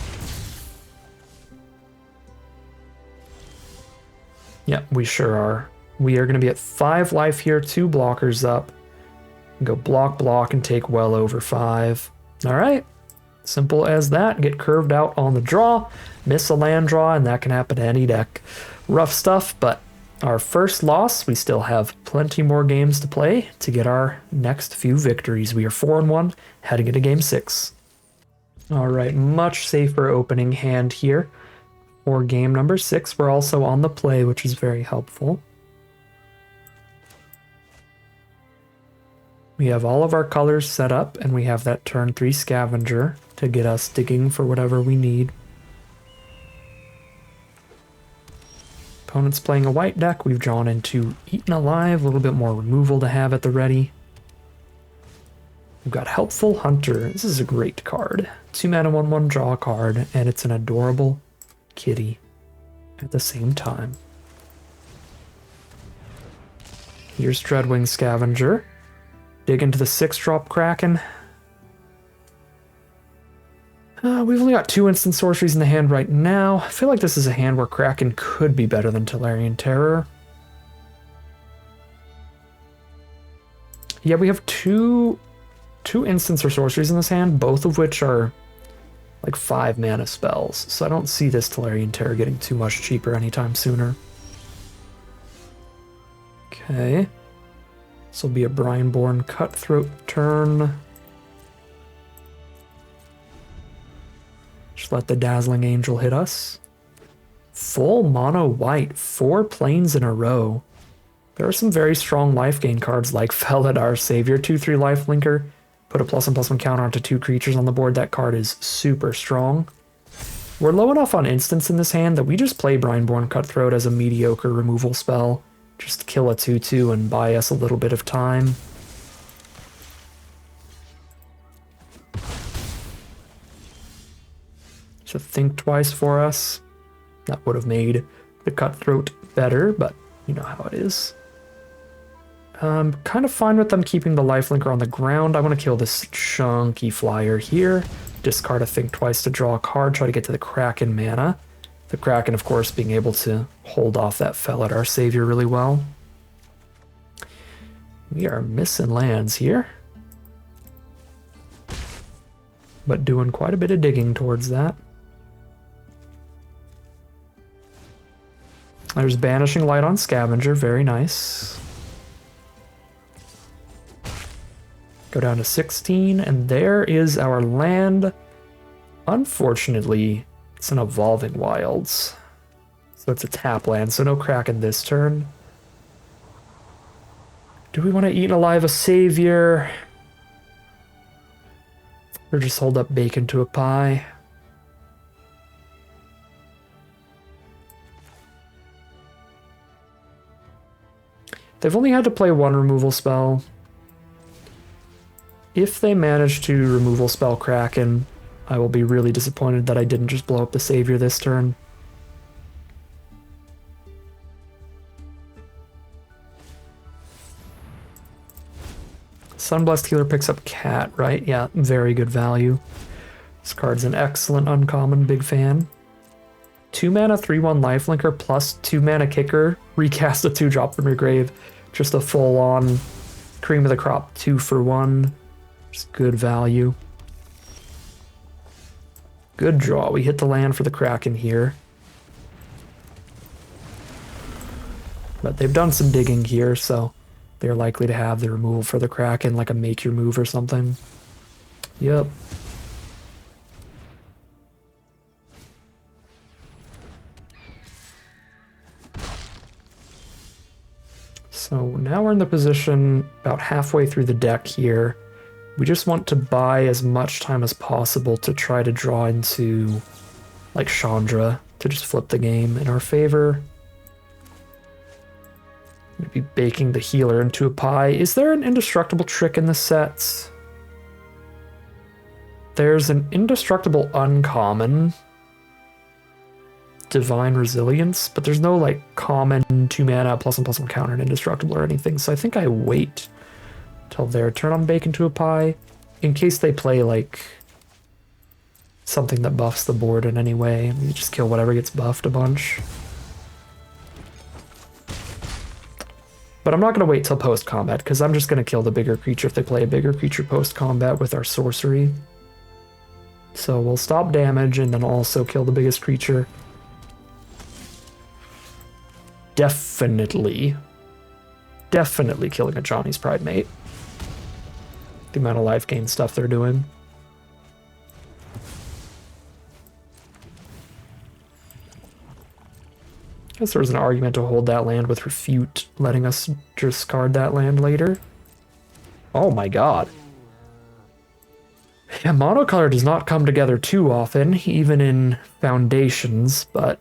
Yeah, we sure are. We are going to be at 5 life here, 2 blockers up. Go block, block, and take well over 5. All right. Simple as that. Get curved out on the draw, miss a land draw, and that can happen to any deck. Rough stuff, but our first loss, we still have plenty more games to play to get our next few victories. We are 4-1, heading into game 6. All right, much safer opening hand here. For game number 6, we're also on the play, which is very helpful. We have all of our colors set up, and we have that turn 3 Scavenger to get us digging for whatever we need. Opponent's playing a white deck. We've drawn into Eaten Alive, a little bit more removal to have at the ready. We've got Helpful Hunter. This is a great card. 2 mana, 1/1, draw a card, and it's an adorable kitty at the same time. Here's Dreadwing Scavenger. Dig into the 6-drop Kraken. We've only got 2 instant sorceries in the hand right now. I feel like this is a hand where Kraken could be better than Tolarian Terror. Yeah, we have two instants or sorceries in this hand, both of which are like 5 mana spells. So I don't see this Tolarian Terror getting too much cheaper anytime sooner. Okay. This will be a Brineborn Cutthroat turn. Just let the Dazzling Angel hit us. Full mono white, 4 planes in a row. There are some very strong life gain cards like Felidar Savior, 2/3 life linker. Put a +1/+1 counter onto 2 creatures on the board. That card is super strong. We're low enough on instants in this hand that we just play Brineborn Cutthroat as a mediocre removal spell. Just kill a 2/2 and buy us a little bit of time. So think twice for us. That would have made the Cutthroat better, but you know how it is. I'm kind of fine with them keeping the lifelinker on the ground. I want to kill this chunky flyer here. Discard a Think Twice to draw a card, try to get to the Kraken mana. The Kraken, of course, being able to hold off that Felidar Savior really well. We are missing lands here, but doing quite a bit of digging towards that. There's Banishing Light on Scavenger, very nice. Go down to 16, and there is our land. Unfortunately, it's an Evolving Wilds, so it's a tap land, so no Kraken this turn. Do we want to Eat Alive a Savior? Or just hold up bacon to a pie? They've only had to play 1 removal spell. If they manage to removal spell Kraken, I will be really disappointed that I didn't just blow up the Savior this turn. Sunblessed Healer picks up Cat, right? Yeah, very good value. This card's an excellent uncommon, big fan. 2 mana, 3/1 lifelinker plus 2 mana kicker. Recast a 2-drop from your grave. Just a full-on cream of the crop 2-for-1. Just good value. Good draw. We hit the land for the Kraken here. But they've done some digging here, so they're likely to have the removal for the Kraken, like a make your move or something. Yep. So now we're in the position about halfway through the deck here. We just want to buy as much time as possible to try to draw into, like, Chandra to just flip the game in our favor. Maybe baking the healer into a pie. Is there an indestructible trick in the sets? There's an indestructible uncommon. Divine Resilience, but there's no like common 2 mana +1/+1 counter and indestructible or anything, so I think I wait till their turn on bake into a pie in case they play like something that buffs the board in any way, and we just kill whatever gets buffed a bunch. But I'm not going to wait till post-combat, because I'm just going to kill the bigger creature if they play a bigger creature post-combat with our sorcery. So we'll stop damage and then also kill the biggest creature. Definitely killing a Johnny's Pride Mate. The amount of life gain stuff they're doing. I guess there's an argument to hold that land with Refute, letting us discard that land later. Oh my god. Yeah, monocolor does not come together too often, even in Foundations, but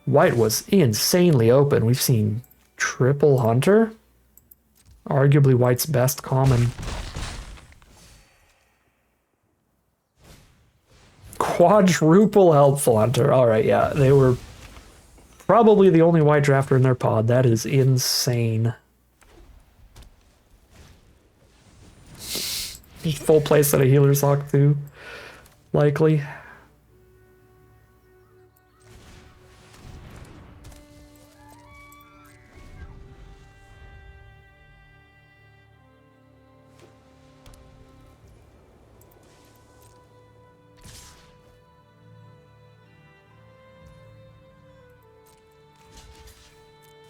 white was insanely open. We've seen triple Hunter. Arguably white's best common. Quadruple Helpful Hunter. Alright, yeah, they were probably the only white drafter in their pod. That is insane. Full play set of Healer's Lock too, likely.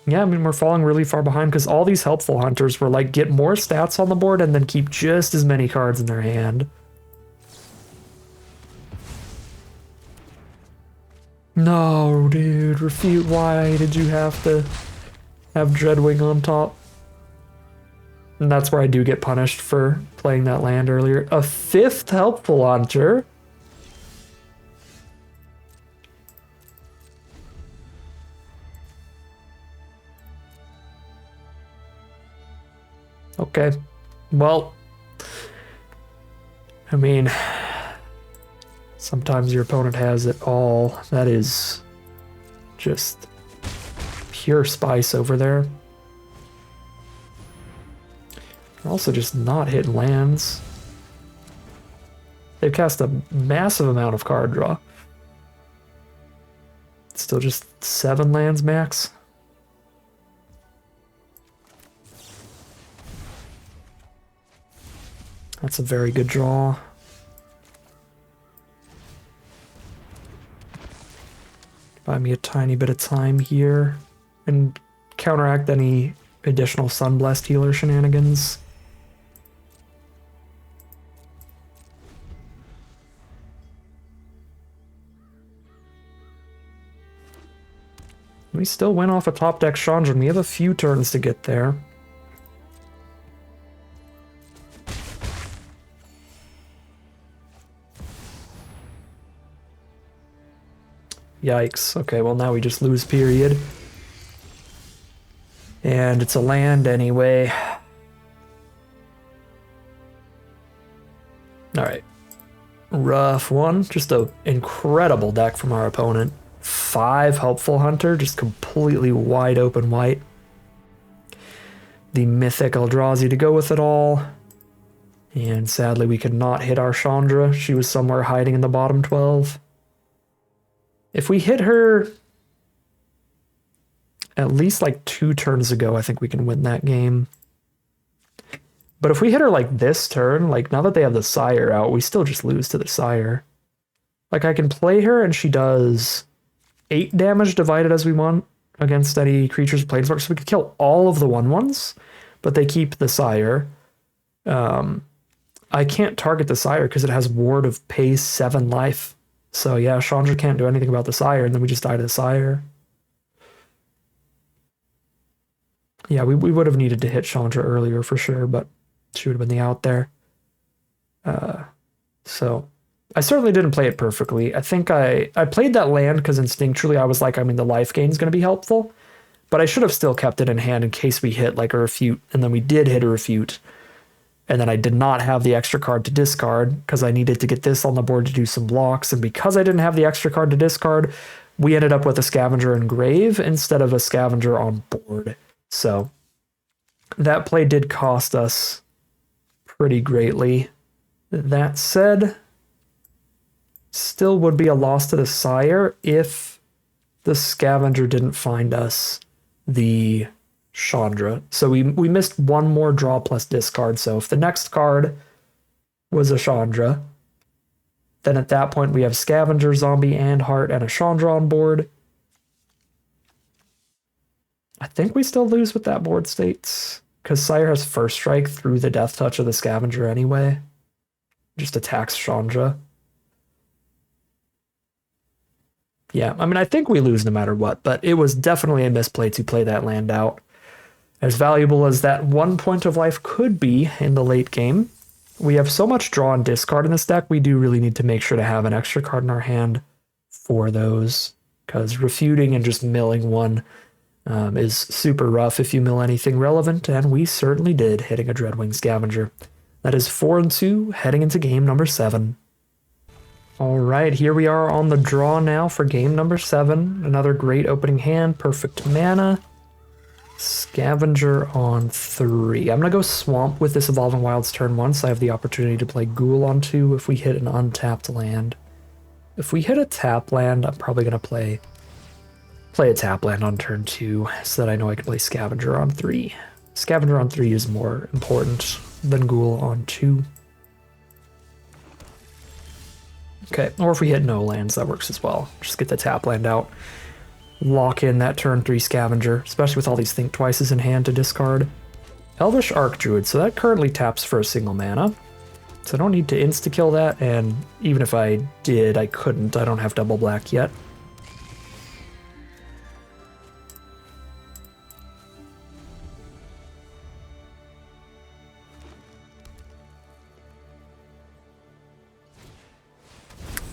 Yeah, I mean, we're falling really far behind because all these helpful hunters were like, get more stats on the board and then keep just as many cards in their hand. No, dude, Refute, why did you have to have Dreadwing on top? And that's where I do get punished for playing that land earlier. A 5th helpful hunter? Okay, well, I mean, sometimes your opponent has it all. That is just pure spice over there. Also just not hitting lands. They've cast a massive amount of card draw. Still just 7 lands max. That's a very good draw. Buy me a tiny bit of time here and counteract any additional Sunblessed Healer shenanigans. We still went off a top deck Chandra, and we have a few turns to get there. Yikes. Okay, well now we just lose period. And it's a land anyway. rough one. Just an incredible deck from our opponent. 5 Helpful Hunter, just completely wide open white. The Mythic Eldrazi to go with it all. And sadly, we could not hit our Chandra. She was somewhere hiding in the bottom 12. If we hit her at least like 2 turns ago, I think we can win that game. But if we hit her like this turn, like now that they have the Sire out, we still just lose to the Sire. Like I can play her and she does 8 damage divided as we want against any creatures, planeswalkers. So we could kill all of the 1/1s, but they keep the Sire. I can't target the Sire because it has Ward of Pays 7 life. So yeah, Chandra can't do anything about the Sire, and then we just die to the Sire. Yeah, we would have needed to hit Chandra earlier for sure, but she would have been the out there. So I certainly didn't play it perfectly. I think I played that land because instinctually I was like, I mean, the life gain is going to be helpful, but I should have still kept it in hand in case we hit like a refute, and then we did hit a refute. And then I did not have the extra card to discard because I needed to get this on the board to do some blocks. And because I didn't have the extra card to discard, we ended up with a Scavenger in grave instead of a Scavenger on board. So that play did cost us pretty greatly. That said, still would be a loss to the Sire if the Scavenger didn't find us the Chandra. So we missed 1 more draw plus discard. So if the next card was a Chandra, then at that point we have Scavenger, Zombie, and Heart, and a Chandra on board. I think we still lose with that board states, because Sire has first strike through the Death Touch of the Scavenger anyway. Just attacks Chandra. Yeah, I mean, I think we lose no matter what, but it was definitely a misplay to play that land out. As valuable as that 1 point of life could be in the late game, we have so much draw and discard in this deck, we do really need to make sure to have an extra card in our hand for those, because refuting and just milling one is super rough if you mill anything relevant, and we certainly did, hitting a Dreadwing Scavenger. That is 4-2, heading into game number 7. All right, here we are on the draw now for game number 7. Another great opening hand, perfect mana. Scavenger on 3. I'm going to go Swamp with this Evolving Wilds turn 1, so I have the opportunity to play Ghoul on 2 if we hit an untapped land. If we hit a tap land, I'm probably going to play a tap land on turn 2, so that I know I can play Scavenger on 3. Scavenger on 3 is more important than Ghoul on 2. Okay, or if we hit no lands, that works as well. Just get the tap land out. Lock in that turn 3 Scavenger, especially with all these Think Twices in hand to discard. Elvish Archdruid, so that currently taps for a single mana. So I don't need to insta-kill that, and even if I did, I couldn't. I don't have double black yet.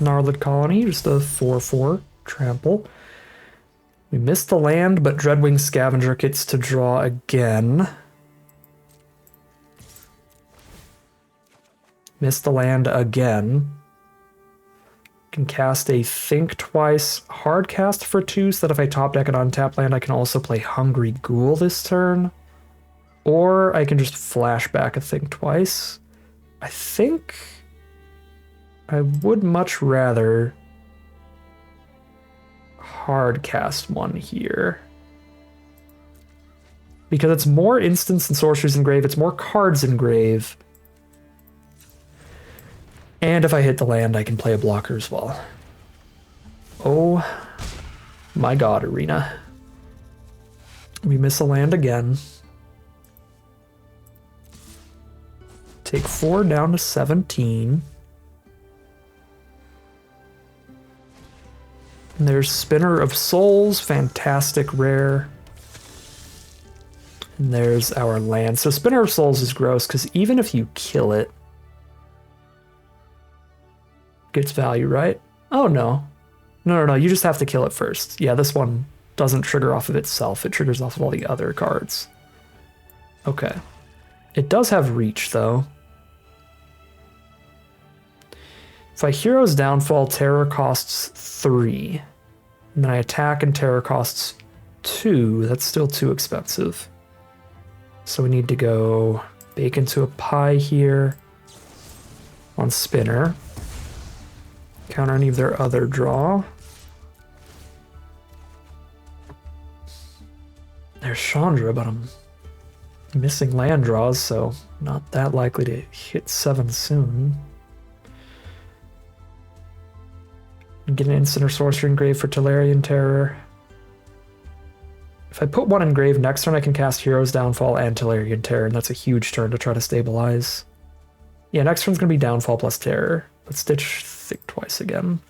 Gnarled Colony, just a 4/4 trample. We missed the land, but Dreadwing Scavenger gets to draw again. Missed the land again. Can cast a Think Twice hard cast for 2, so that if I top deck an untapped land, I can also play Hungry Ghoul this turn. Or I can just flash back a Think Twice. I think I would much rather hard cast one here, because it's more instants and sorceries in grave, it's more cards in grave, and if I hit the land I can play a blocker as well. Oh my god, Arena. We miss a land again. Take 4 down to 17. And there's Spinner of Souls, fantastic rare. And there's our land. So Spinner of Souls is gross because even if you kill it, gets value, right? Oh no. No, you just have to kill it first. Yeah, this one doesn't trigger off of itself. It triggers off of all the other cards. Okay. It does have reach though. If I Hero's Downfall, terror costs 3. And then I attack and terror costs 2. That's still too expensive. So we need to go bake into a pie here on Spinner. Counter any of their other draw. There's Chandra, but I'm missing land draws, so not that likely to hit 7 soon. Get an instant or sorcery engraved for Tolarian Terror. If I put one engraved next turn, I can cast Hero's Downfall and Tolarian Terror, and that's a huge turn to try to stabilize. Yeah, next turn's gonna be Downfall plus Terror. Let's Stitch Thick twice again.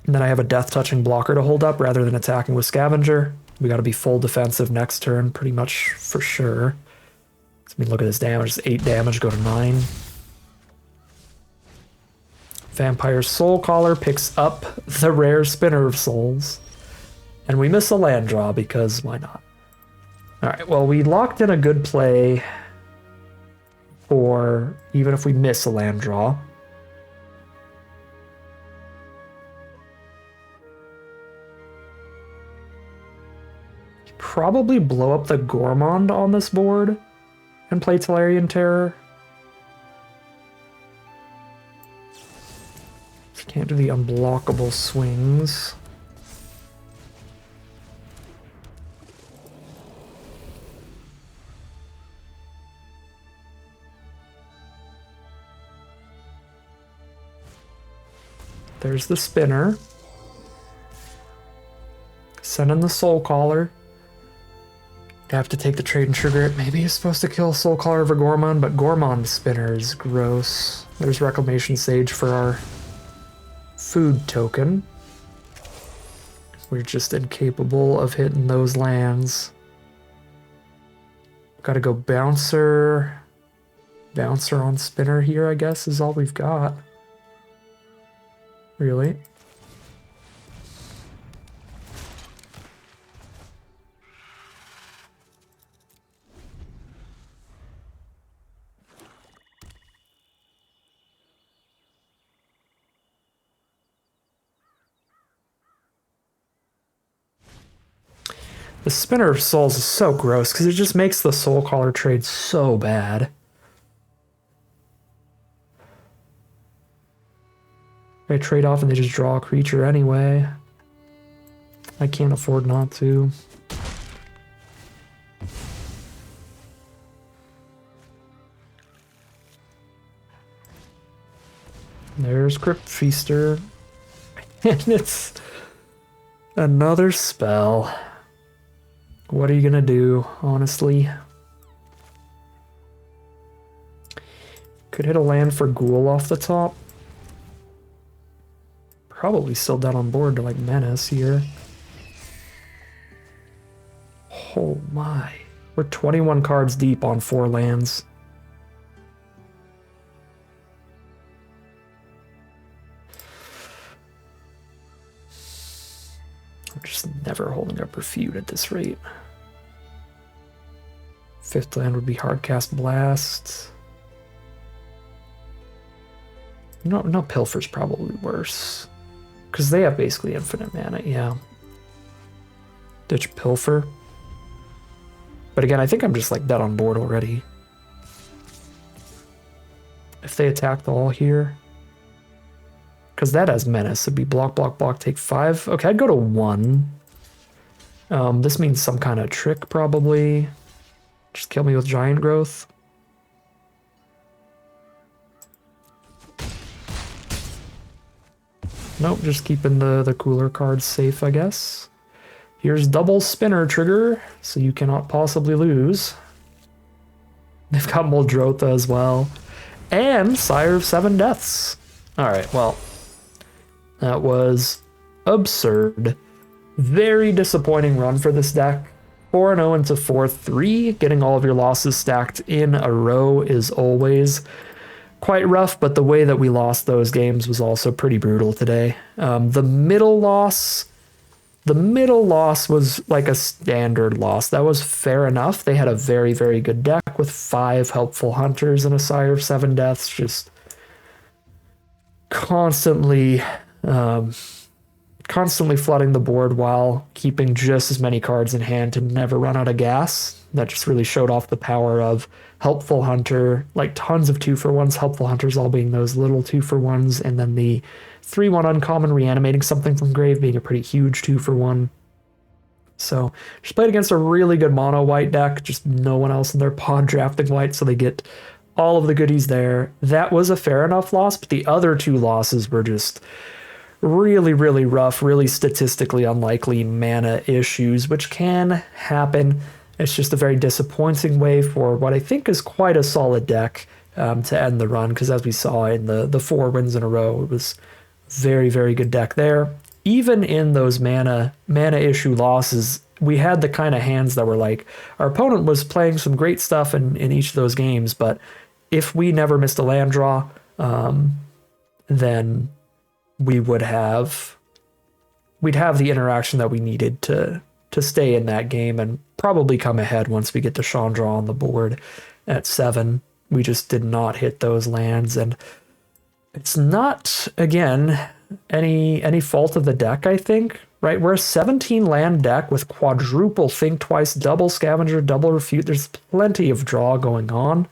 And then I have a Death Touching blocker to hold up rather than attacking with Scavenger. We gotta be full defensive next turn, pretty much for sure. So, I mean, look at this damage, it's 8 damage, go to 9. Vampire Soul Caller picks up the rare Spinner of Souls. And we miss a land draw because why not? Alright, well, we locked in a good play for even if we miss a land draw. Probably blow up the Gourmand on this board and play Tolarian Terror. Can't do the unblockable swings. There's the Spinner. Send in the Soul Caller. Have to take the trade and trigger it. Maybe he's supposed to kill Soul Caller over Gourmand, but Gourmand Spinner is gross. There's Reclamation Sage for our food token. We're just incapable of hitting those lands. Gotta go Bouncer. Bouncer on Spinner here, I guess, is all we've got. Really? The Spinner of Souls is so gross because it just makes the Soul Caller trade so bad. I trade off and they just draw a creature anyway. I can't afford not to. There's Crypt Feaster. And it's another spell. What are you gonna do, honestly? Could hit a land for Ghoul off the top. Probably still dead on board to like Menace here. Oh my. We're 21 cards deep on 4 lands. We're just never holding up Refute at this rate. 5th land would be Hardcast Blast. No, Pilfer's probably worse. Because they have basically infinite mana, yeah. Ditch Pilfer. But again, I think I'm just like dead on board already. If they attack the all here. Because that has Menace. It'd be block, block, block, take 5. Okay, I'd go to 1. This means some kind of trick, probably. Just kill me with Giant Growth. Nope, just keeping the cooler cards safe, I guess. Here's double Spinner trigger, so you cannot possibly lose. They've got Muldrotha as well. And Sire of 7 Deaths. Alright, well. That was absurd. Very disappointing run for this deck. 4-0 into 4-3. Getting all of your losses stacked in a row is always quite rough, but the way that we lost those games was also pretty brutal today. The middle loss The middle loss was like a standard loss. That was fair enough. They had a very, very good deck with 5 helpful hunters and a Sire of 7 deaths, just constantly constantly flooding the board while keeping just as many cards in hand to never run out of gas. That just really showed off the power of helpful hunter, like tons of 2-for-1s, helpful hunters all being those little 2-for-1s, and then the 3-1 uncommon reanimating something from grave being a pretty huge 2-for-1. So just played against a really good mono white deck, just no one else in their pod drafting white, so they get all of the goodies there. That was a fair enough loss, but the other 2 losses were just really, really rough, really statistically unlikely mana issues, which can happen. It's just a very disappointing way for what I think is quite a solid deck to end the run, because as we saw in the 4 wins in a row, it was very, very good deck there. Even in those mana issue losses, we had the kind of hands that were like, our opponent was playing some great stuff in each of those games, but if we never missed a land draw, then we'd have the interaction that we needed to stay in that game and probably come ahead once we get to Chandra on the board at 7. We just did not hit those lands, and it's not, again, any fault of the deck, I think, right? We're a 17 land deck with quadruple Think Twice, double Scavenger, double Refute. There's plenty of draw going on.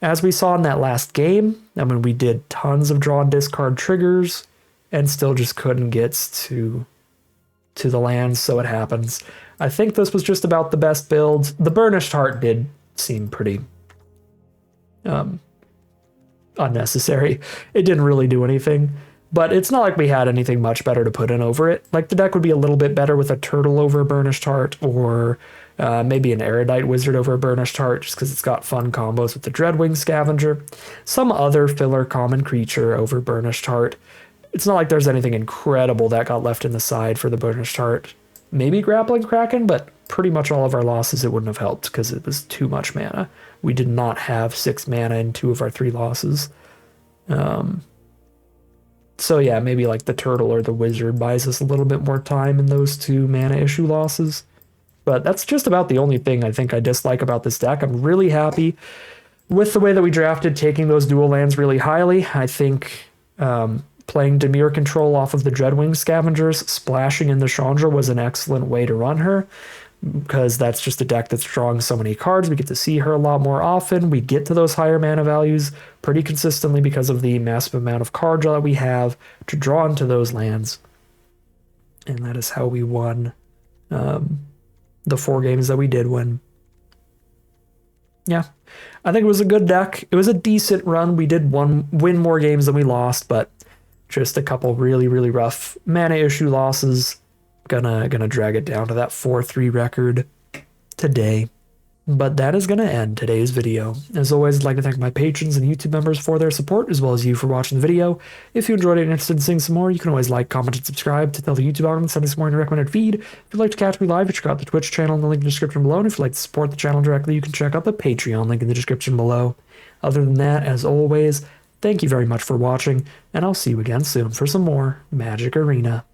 As we saw in that last game, I mean, we did tons of draw and discard triggers and still just couldn't get to the lands, so it happens. I think this was just about the best build. The Burnished Heart did seem pretty unnecessary. It didn't really do anything, but it's not like we had anything much better to put in over it. Like, the deck would be a little bit better with a Turtle over a Burnished Heart, or maybe an Erudite Wizard over a Burnished Heart, just because it's got fun combos with the Dreadwing Scavenger. Some other filler common creature over Burnished Heart. It's not like there's anything incredible that got left in the side for the Burnished Heart. Maybe Grappling Kraken, but pretty much all of our losses it wouldn't have helped because it was too much mana. We did not have 6 mana in 2 of our 3 losses. So yeah, maybe like the Turtle or the Wizard buys us a little bit more time in those 2 mana issue losses. But that's just about the only thing I think I dislike about this deck. I'm really happy with the way that we drafted, taking those dual lands really highly. I think playing Dimir Control off of the Dreadwing Scavengers, splashing in the Chandra was an excellent way to run her, because that's just a deck that's drawing so many cards. We get to see her a lot more often. We get to those higher mana values pretty consistently because of the massive amount of card draw that we have to draw into those lands. And that is how we won the 4 games that we did win. Yeah, I think it was a good deck. It was a decent run. We did win more games than we lost, but just a couple really, really rough mana issue losses. Gonna drag it down to that 4-3 record today. But that is gonna end today's video. As always, I'd like to thank my patrons and YouTube members for their support, as well as you for watching the video. If you enjoyed it and are interested in seeing some more, you can always like, comment, and subscribe to tell the YouTube algorithm to send us more in your recommended feed. If you'd like to catch me live, check out the Twitch channel in the link in the description below. And if you'd like to support the channel directly, you can check out the Patreon link in the description below. Other than that, as always, thank you very much for watching, and I'll see you again soon for some more Magic Arena.